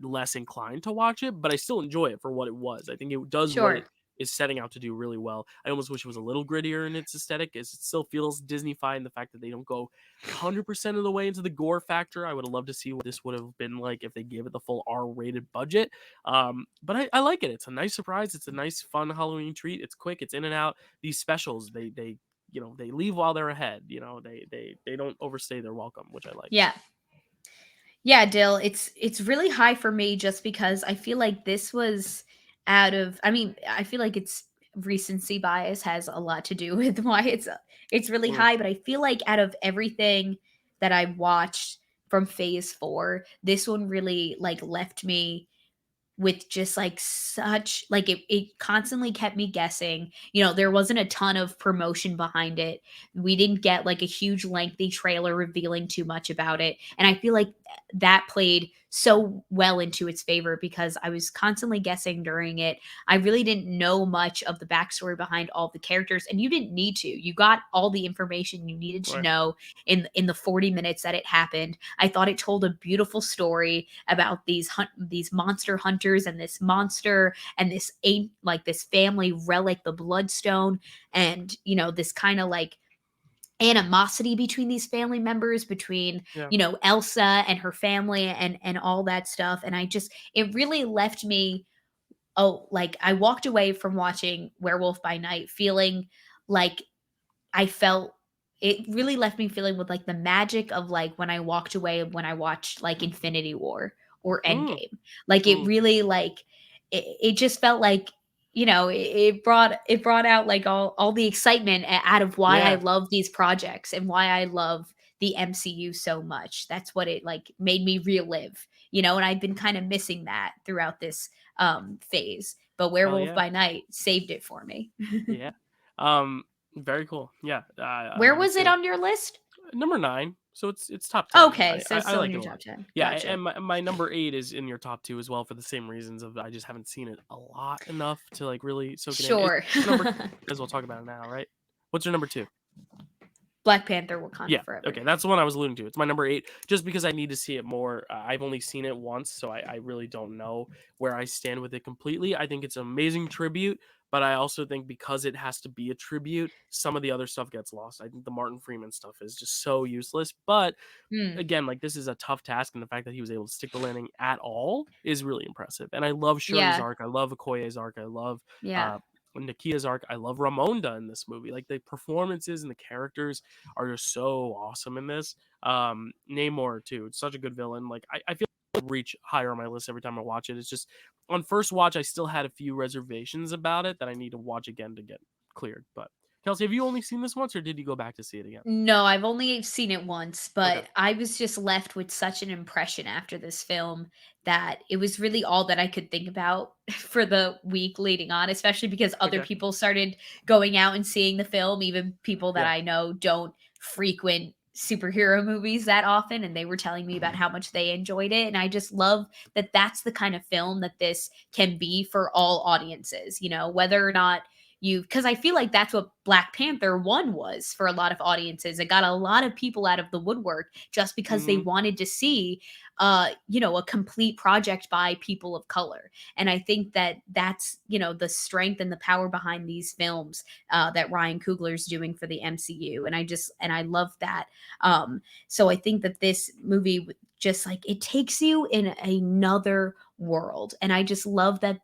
less inclined to watch it, but I still enjoy it for what it was. I think it does what it Sure. is setting out to do really well. I almost wish it was a little grittier in its aesthetic, as it still feels Disney-fied in the fact that they don't go 100% of the way into the gore factor. I would have loved to see what this would have been like if they gave it the full R-rated budget. But I like it. It's a nice surprise. It's a nice, fun Halloween treat. It's quick. It's in and out. These specials, they leave while they're ahead. They don't overstay their welcome, which I like. Yeah. Yeah, Dill, it's really high for me just because I feel like this was out of I mean, I feel like it's recency bias has a lot to do with why it's really Mm, high, but I feel like out of everything that I watched from phase 4, this one really like left me with just like such like it constantly kept me guessing. There wasn't a ton of promotion behind it. We didn't get like a huge lengthy trailer revealing too much about it, and I feel like that played so well into its favor because I was constantly guessing during it. I really didn't know much of the backstory behind all the characters, and you didn't need to. You got all the information you needed to right. know in the 40 minutes that it happened. I thought it told a beautiful story about these monster hunters and this monster and this family relic, the bloodstone, and this kind of like animosity between these family members, between Yeah. Elsa and her family and all that stuff. And it really left me, like, I walked away from watching Werewolf by Night feeling like I felt it really left me feeling with, like, the magic of, like, when I walked away when I watched, like, Infinity War or Mm, Endgame. Like, it mm, really, like it just felt like, it brought out, like, all the excitement out of why I yeah. love these projects and why I love the MCU so much. That's what it, like, made me relive, and I've been kinda missing that throughout this, phase, but Hell Werewolf yeah. by Night saved it for me. Yeah. Um, Very cool. Yeah. I Where love it was it too. on your list? Number nine. So it's top 10. Okay, I, so I, it's I still in like it your a lot. top 10. Yeah, Gotcha. and my number eight is in your top two as well for the same reasons of I just haven't seen it a lot enough to like really soak it in. Is Sure. your number as we'll talk about it now, right? What's your number two? Black Panther: Wakanda Yeah, Forever. okay, that's the one I was alluding to. It's my number 8, just because I need to see it more. I've only seen it once, so I really don't know where I stand with it completely. I think it's an amazing tribute, but I also think because it has to be a tribute, some of the other stuff gets lost. I think the Martin Freeman stuff is just so useless, but Mm, again, like, this is a tough task, and the fact that he was able to stick the landing at all is really impressive. And I love Shuri's yeah, arc. I love Okoye's arc. I love yeah. uh, Nakia's arc. I love Ramonda in this movie. Like, the performances and the characters are just so awesome in this. Namor too. It's such a good villain. Like, I feel like it would reach higher on my list every time I watch it. It's just on first watch, I still had a few reservations about it that I need to watch again to get cleared. But Kelsey, have you only seen this once, or did you go back to see it again? No, I've only seen it once, Okay. but I was just left with such an impression after this film that it was really all that I could think about for the week leading on, especially because other Okay. people started going out and seeing the film, even people that Yeah. I know don't frequent superhero movies that often, and they were telling me about how much they enjoyed it. And I just love that that's the kind of film that this can be for all audiences, whether or not because I feel like that's what Black Panther 1 was for a lot of audiences. It got a lot of people out of the woodwork just because they Hmm. wanted to see a complete project by people of color. And I think that that's, the strength and the power behind these films that Ryan Coogler's doing for the MCU. And I love that. So I think that this movie just like it takes you in another world. And I just love that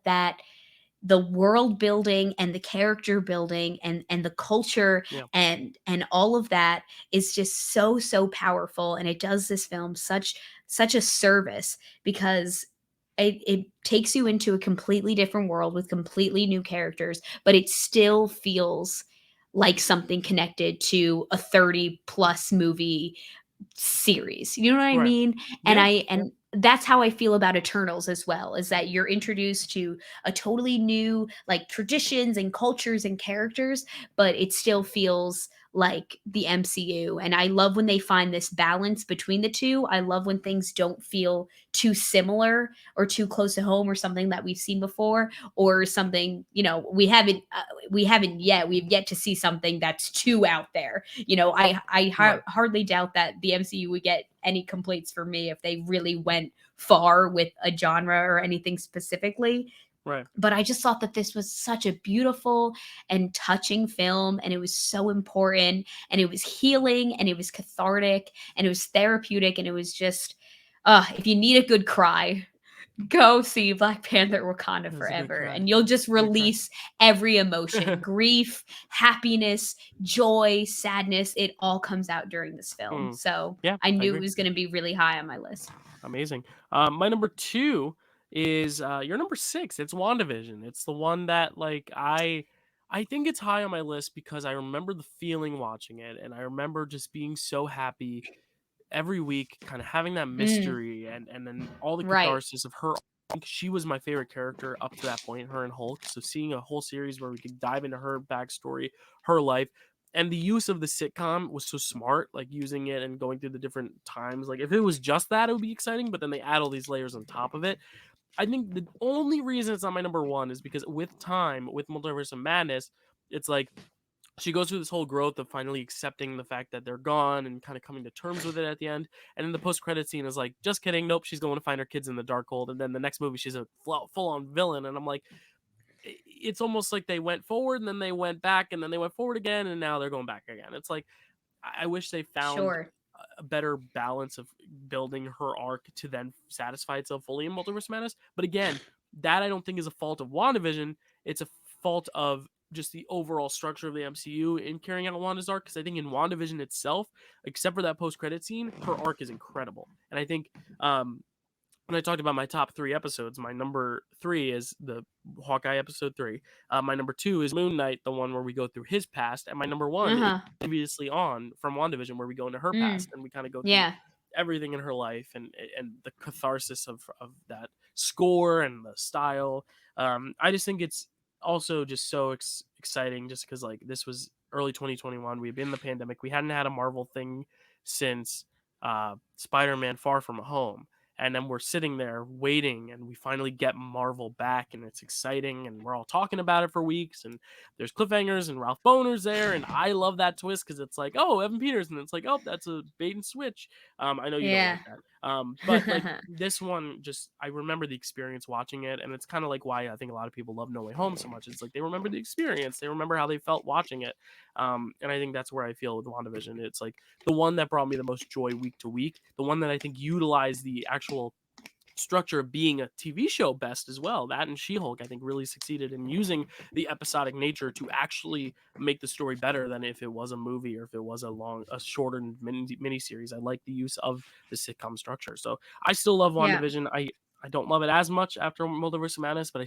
the world building and the character building and the culture Yeah. and all of that is just so powerful, and it does this film such a service because it takes you into a completely different world with completely new characters, but it still feels like something connected to a 30 plus movie series. You know what I Right. mean? And Yeah. I Yeah. and that's how I feel about Eternals as well, is that you're introduced to a totally new like traditions and cultures and characters, but it still feels like the MCU. And I love when they find this balance between the two. I love when things don't feel too similar or too close to home or something that we've seen before or something, we've yet to see something that's too out there. Right. Hardly doubt that the MCU would get any complaints from me if they really went far with a genre or anything specifically. Right. But I just thought that this was such a beautiful and touching film, and it was so important, and it was healing, and it was cathartic, and it was therapeutic, and it was just, if you need a good cry, go see Black Panther Wakanda It was a good Forever, cry. and you'll just Good cry. release every emotion, grief, happiness, joy, sadness. It all comes out during this film. Mm. So Yeah, I I knew it agree. was going to be really high on my list. Amazing. My number 2 is, your number 6. It's WandaVision. It's the one that, like, I think it's high on my list because I remember the feeling watching it, and I remember just being so happy every week, kinda having that Mm, mystery and then all the right. catharsis of her. I think she was my favorite character up to that point, her and Hulk, so seeing a whole series where we could dive into her backstory, her life, and the use of the sitcom was so smart, like, using it and going through the different times. Like, if it was just that, it would be exciting, but then they add all these layers on top of it. I think the only reason it's not my number 1 is because with time, with Multiverse of Madness, it's like she goes through this whole growth of finally accepting the fact that they're gone and kind of coming to terms with it at the end. And then the post credit scene is like, just kidding, nope, she's going to find her kids in the Darkhold. And then the next movie, she's a full on villain. And I'm like, it's almost like they went forward and then they went back and then they went forward again and now they're going back again. It's like I wish they found Sure. a better balance of building her arc to then satisfy itself fully in Multiverse Madness. But again, that I don't think is a fault of WandaVision. It's a fault of just the overall structure of the MCU in carrying out Wanda's arc. Because I think in WandaVision itself, except for that post credit scene, her arc is incredible. And I think when I talked about my top 3 episodes, my number 3 is the Hawkeye episode 3. My number 2 is Moon Knight, the one where we go through his past, and my number 1 is Uh-huh. previously on from WandaVision, where we go into her past Mm, and we kind of go through yeah. everything in her life and the catharsis of that score and the style. I just think it's also just so exciting, just because like this was early 2021. We've been in the pandemic. We hadn't had a Marvel thing since Spider-Man: Far From Home, and then we're sitting there waiting, and we finally get Marvel back, and it's exciting, and we're all talking about it for weeks, and there's cliffhangers, and Ralph Boner's there, and I love that twist because it's like, oh, Evan Peters, and it's like, oh, that's a bait and switch. I know you don't Yeah. like that. But like this one, just I remember the experience watching it, and it's kind of like why I think a lot of people love No Way Home so much. It's like they remember the experience, they remember how they felt watching it, and I think that's where I feel with WandaVision. It's like the one that brought me the most joy week to week, the one that I think utilized the actual structure of being a TV show best as well. That and She-Hulk, I think, really succeeded in using the episodic nature to actually make the story better than if it was a movie or if it was a shorter mini series. I like the use of the sitcom structure, so I still love Yeah. WandaVision. I don't love it as much after Multiverse of Madness, but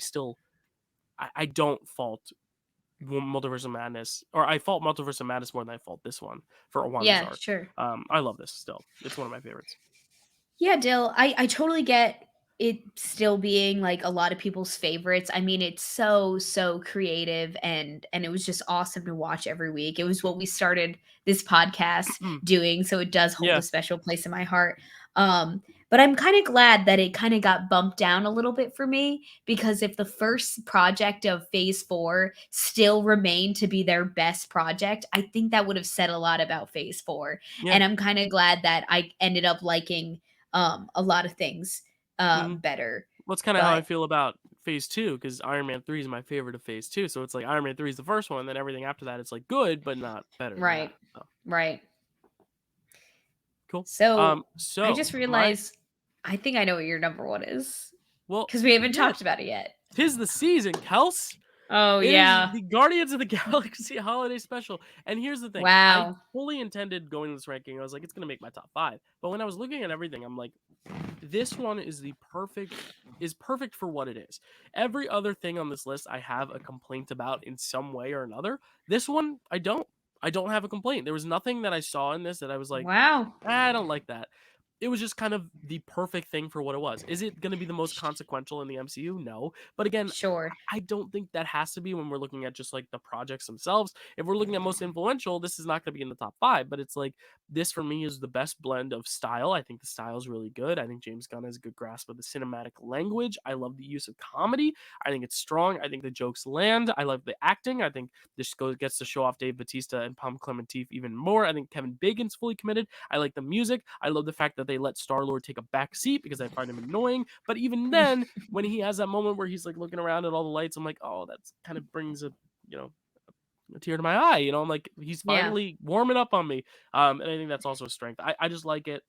I don't fault Multiverse of Madness, or I fault Multiverse of Madness more than I fault this one for Wanda's Yeah, arc. sure. I love this still. It's one of my favorites. Yeah, Dill, I totally get it still being like a lot of people's favorites. I mean, it's so creative and it was just awesome to watch every week. It was what we started this podcast doing, so it does hold a Yeah. special place in my heart. Um but I'm kind of glad that it kind of got bumped down a little bit for me because if the first project of phase 4 still remained to be their best project, I think that would have said a lot about phase 4. Yeah. And I'm kind of glad that I ended up liking a lot of things Mhm. better. Well, it's kinda how I But feel about Phase 2, because Iron Man 3 is my favorite of Phase 2, so it's like Iron Man 3 is the first one, then everything after that, it's, like, good, but not better than that, right, so, right. cool. So I So just my realized I think I know what your number one is well, because we haven't yeah, talked about it yet. 'tis the season, Kels. Oh It is yeah. the Guardians of the Galaxy holiday special, and here's the thing, I Wow. fully intended going this ranking, I was like, "It's gonna make my top 5," but when I was looking at everything, I'm like, this one is perfect for what it is. Every other thing on this list I have a complaint about in some way or another. This one I don't. I don't have a complaint. There was nothing that I saw in this that I was like, Wow. I don't like that. It was just kind of the perfect thing for what it was. Is it going to be the most Sh- consequential in the MCU? No. But again, Sure. I don't think that has to be when we're looking at just like the projects themselves. If we're looking at most influential, this is not going to be in the top 5, but it's like this for me is the best blend of style. I think the style is really good. I think James Gunn has a good grasp of the cinematic language. I love the use of comedy. I think it's strong. I think the jokes land. I love the acting. I think gets to show off Dave Batista and Pom Clementif even more. I think Kevin Bacon's fully committed. I like the music. I love the fact that they let Star Lord take a back seat because I find him annoying. But even then, when he has that moment where he's like looking around at all the lights, I'm like, oh, that's kind of brings you know a tear to my eye. I'm like, he's Yeah. finally warming up on me. And I think that's also a strength. I just like it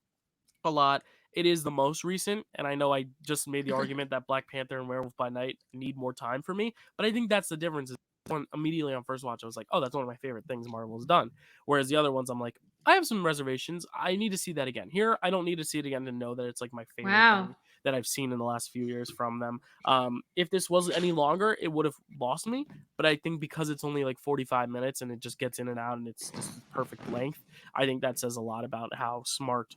a lot. It is the most recent, and I know I just made the argument that Black Panther and Werewolf by Night need more time for me, but I think that's the difference. Is one immediately on first watch, I was like, "Oh, that's one of my favorite things Marvel's done." Whereas the other ones, I'm like, I have some reservations. I need to see that again. Here, I don't need to see it again to know that it's like my favorite Wow. thing that I've seen in the last few years from them. If this was any longer, it would have lost me. But I think because it's only like 45 minutes and it just gets in and out and it's just perfect length, I think that says a lot about how smart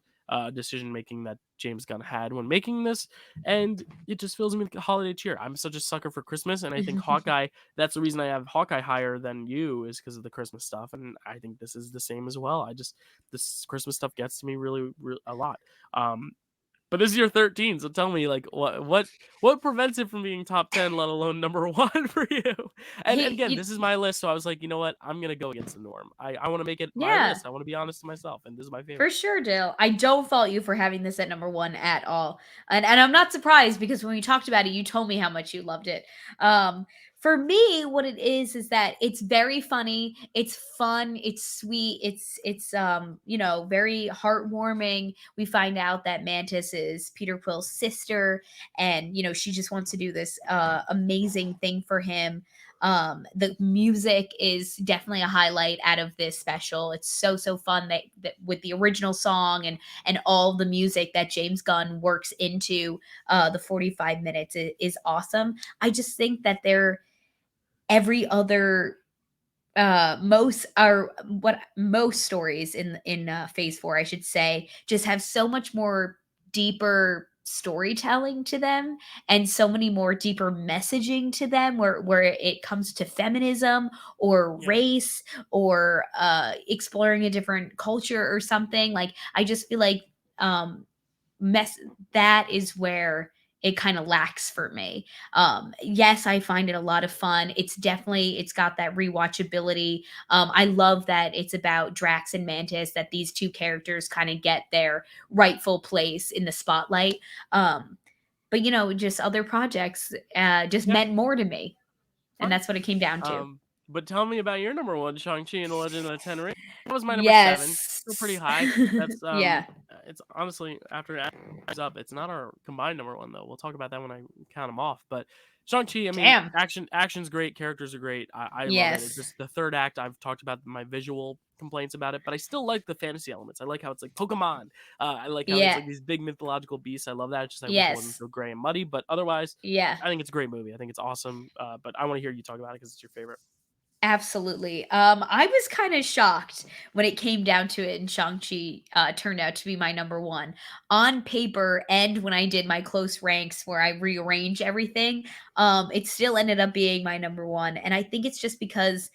decision making that James Gunn had when making this, and it just fills me with holiday cheer. I'm such a sucker for Christmas, and I think Hawkeye. That's the reason I have Hawkeye higher than you is because of the Christmas stuff, and I think this is the same as well. This Christmas stuff gets to me really, really a lot. Um, but this is your 13, so tell me, like, what prevents it from being top 10, let alone number one for you? And He again, you, this is my list, so I was like, you know what, I'm gonna go against the norm. I want to make it my yeah. list. I want to be honest to myself, and this is my For favorite. sure, Dale. I don't fault you for having this at number one at all. And I'm not surprised because when we talked about it, you told me how much you loved it. For me, what it is that it's very funny, it's fun, it's sweet, it's very heartwarming. We find out that Mantis is Peter Quill's sister, and she just wants to do this amazing thing for him. The music is definitely a highlight out of this special. It's so fun that with the original song and all the music that James Gunn works into the 45 minutes is awesome. I just think that they're every other most stories in phase 4, I should say, just have so much more deeper storytelling to them and so many more deeper messaging to them where it comes to feminism or Yeah. race or exploring a different culture or something. Like I just feel like um mess that is where it kind of lacks for me. Yes, I find it a lot of fun. It's got that rewatchability. I love that it's about Drax and Mantis, that these two characters kind of get their rightful place in the spotlight. Um, but just other projects just Yeah, meant more to me, and fine. that's what it came down to. But tell me about your number one, Shang-Chi and the Legend of the Ten Rings. That was my number 7. Still pretty Yes. high. That's Yeah. it's honestly after it adds up, it's not our combined number one though. We'll talk about that when I count them off. But Shang-Chi, I mean, Damn. action's great, characters are great. I love it. It's Yes. just the third act. I've talked about my visual complaints about it, but I still like the fantasy elements. I like how it's like Pokemon. I like how it's Yeah. like these big mythological beasts. I love that. It's just I wish it wasn't Yes. so gray and muddy. But otherwise, Yeah. I think it's a great movie. I think it's awesome. But I want to hear you talk about it because it's your favorite. Absolutely. I was kind of shocked when it came down to it, and Shang-Chi turned out to be my number one. On paper, and when I did my close ranks where I rearrange everything, it still ended up being my number one. And I think it's just because,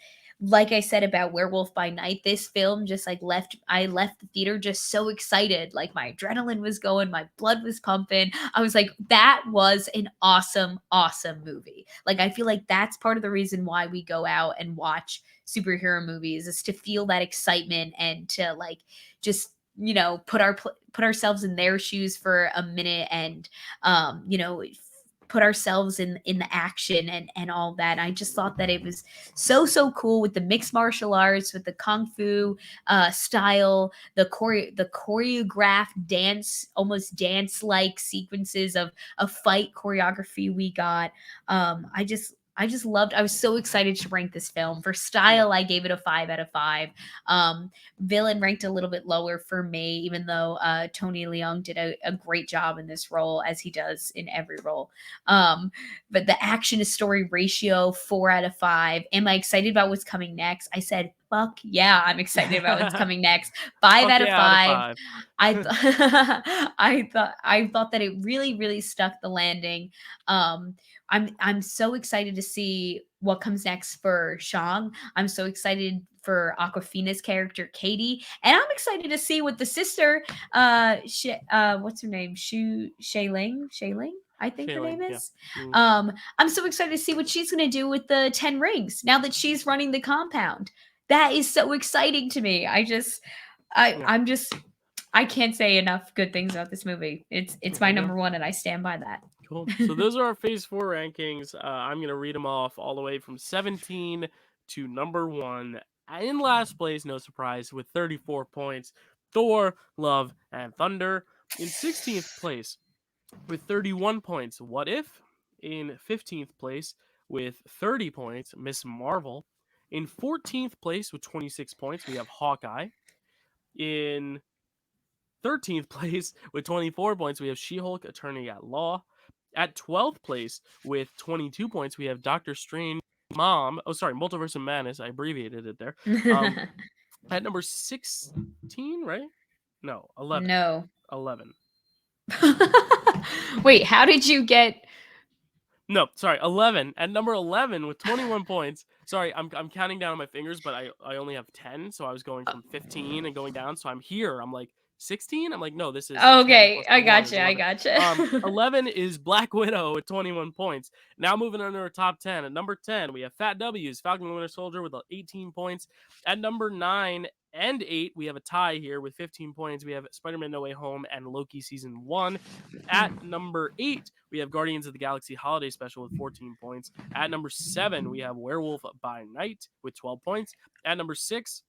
like I said about Werewolf by Night, this film just like I left the theater just so excited. Like my adrenaline was going, my blood was pumping. I was like, that was an awesome, awesome movie. Like, I feel like that's part of the reason why we go out and watch superhero movies, is to feel that excitement and to like just put ourselves in their shoes for a minute, and put ourselves in the action and all that. I just thought that it was so cool with the mixed martial arts, with the kung fu style, the choreographed dance, almost dance like sequences of fight choreography we got. I just loved. I was so excited to rank this film. For Yeah. style, I gave it a 5 out of 5. Um, Villain ranked a little bit lower for me, even though Tony Leung did a great job in this role, as he does in every role. But the action to story ratio, 4 out of 5. Am I excited about what's coming next? I said, fuck yeah, I'm excited about what's coming next. Five Fuck out of yeah, out of five. 5. I th- I thought that it really stuck the landing. I'm so excited to see what comes next for Shang. I'm so excited for Aquafina's character Katie, and I'm excited to see what the sister what's her name? Shailing, I think her Shailing, name yeah. is. Mm, I'm so excited to see what she's going to do with the 10 rings now that she's running the compound. That is so exciting to me. yeah, I'm just I can't say enough good things about this movie. It's there my you go. number one, and I stand by that. Cool. So those are our Phase 4 rankings. I'm going to read them off all the way from 17 to number 1. In last place, no surprise, with 34 points, Thor, Love, and Thunder. In 16th place, with 31 points, What If? In 15th place, with 30 points, Miss Marvel. In 14th place, with 26 points, we have Hawkeye. In 13th place with 24 points, we have She-Hulk Attorney at Law. At 12th place with 22 points, we have Doctor Strange Mom. Oh, sorry, Multiverse of Madness. I abbreviated it there. Um, at number 16, right? No, 11. No. 11. Wait, how did you get No, sorry, 11. At number 11 with 21 points. Sorry, I'm counting down on my fingers, but I only have 10, so I was going from 15 and going down. So I'm here. I'm like 16. I'm like, no, this is 10 Okay, plus I 1 is gotcha, I 11. gotcha. 11 is Black Widow with 21 points. Now moving on to our top 10. At number 10, we have Fat W's, Falcon and the Winter Soldier with 18 points. At number 9 and 8, we have a tie here with 15 points. We have Spider-Man No Way Home and Loki Season 1. At number 8, we have Guardians of the Galaxy Holiday Special with 14 points. At number 7, we have Werewolf by Night with 12 points. At number 6,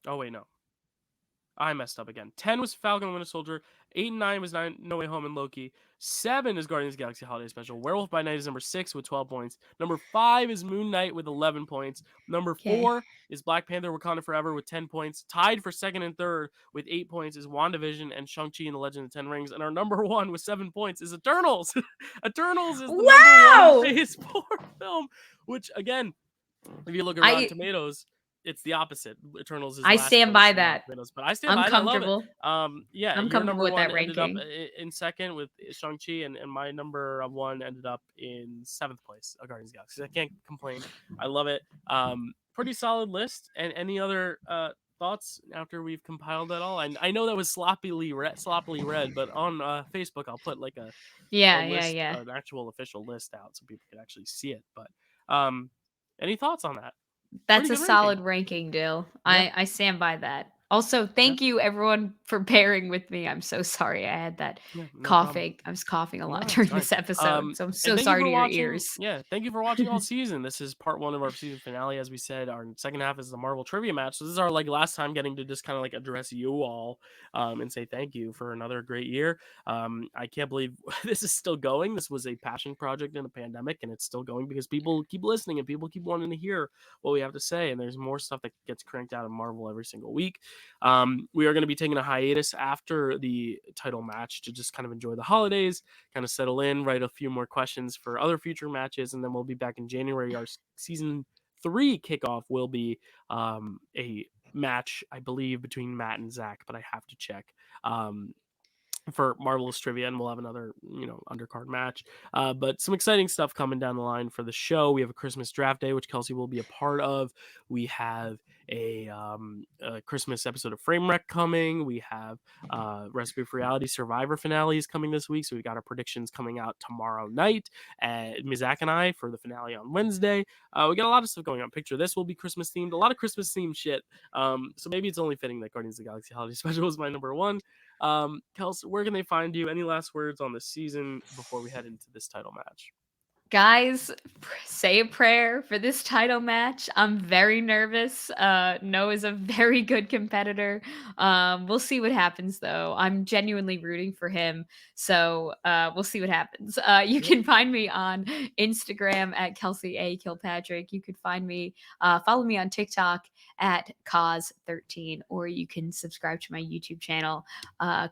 oh wait, no. I messed up again. 10 was Falcon and Winter Soldier. 8 and 9 was No Way Home and Loki. 7 is Guardians of the Galaxy Holiday Special. Werewolf by Night is number 6 with 12 points. Number 5 is Moon Knight with 11 points. Number Okay. 4 is Black Panther Wakanda Forever with 10 points. Tied for second and third with 8 points is WandaVision and Shang-Chi and the Legend of the Ten Rings. And our number 1 with 7 points is Eternals. Eternals is the number 1 Wow! Phase 4 film, which, again, if you look at Rotten I Tomatoes, it's the opposite. Eternals is I last stand place by in Rotten that. Tomatoes, but I stand I'm by it. I love it. comfortable. Yeah, I'm your comfortable number with one that ended up ranking. in second with Shang-Chi, and my number 1 ended up in 7th place, Guardians of the Galaxy. I can't complain. I love it. Pretty solid list. And any other thoughts after we've compiled that all? And I know that was sloppily read, but on Facebook I'll put like a Yeah, yeah, list, yeah. an actual official list out so people can actually see it. But um, any thoughts on that? That's Pretty a good ranking. solid ranking, Dill. Yeah, I stand by that. Also, yeah, thank you everyone for bearing with me. I'm so sorry I had that yeah. No problem. coughing. I was coughing a lot No, it's during fine. this episode, so I'm And so thank you sorry for to your watching. ears. Yeah, thank you for watching all season. This is part one of our season finale. As we said, our second half is the Marvel trivia match. So this is our like last time getting to just kind of like address you all, and say thank you for another great year. I can't believe this is still going. This was a passion project in a pandemic, and it's still going because people keep listening and people keep wanting to hear what we have to say. And there's more stuff that gets cranked out of Marvel every single week. We are going to be taking a hiatus after the title match to just kind of enjoy the holidays, kind of settle in, write a few more questions for other future matches, and then we'll be back in January. Our season 3 kickoff will be a match, I believe, between Matt and Zach, but I have to check. Um, for Marvelous Trivia, and we'll have another, undercard match. But some exciting stuff coming down the line for the show. We have a Christmas draft day, which Kelsey will be a part of. We have a Christmas episode of Frame Wreck coming. We have Recipe for Reality Survivor finales coming this week. So we got our predictions coming out tomorrow night. Zach and I for the finale on Wednesday. We got a lot of stuff going on. Picture this will be Christmas themed. A lot of Christmas themed shit. So maybe it's only fitting that Guardians of the Galaxy Holiday Special is my number one. Kelsey, where can they find you? Any last words on the season before we head into this title match? Guys, say a prayer for this title match. I'm very nervous. Noah's a very good competitor. We'll see what happens though. I'm genuinely rooting for him. So we'll see what happens. You Yep. can find me on Instagram at Kelsey A. Kilpatrick. You could find me, follow me on TikTok at Cause13, or you can subscribe to my YouTube channel,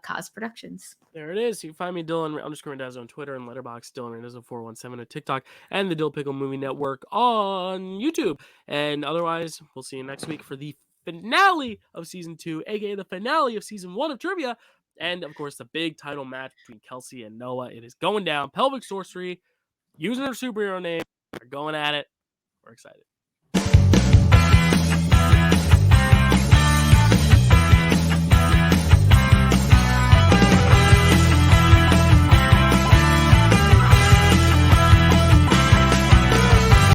Cause Productions. There it is. You can find me Dylan_Randazzo on Twitter and Letterboxd, Dylan Randazzo 417 at TikTok, and the Dill Pickle Movie Network on YouTube. And otherwise, we'll see you next week for the finale of season 2, aka the finale of season 1 of trivia. And of course, the big title match between Kelsey and Noah. It is going down. Pelvic Sorcery, using her superhero name. They're going at it. We're excited.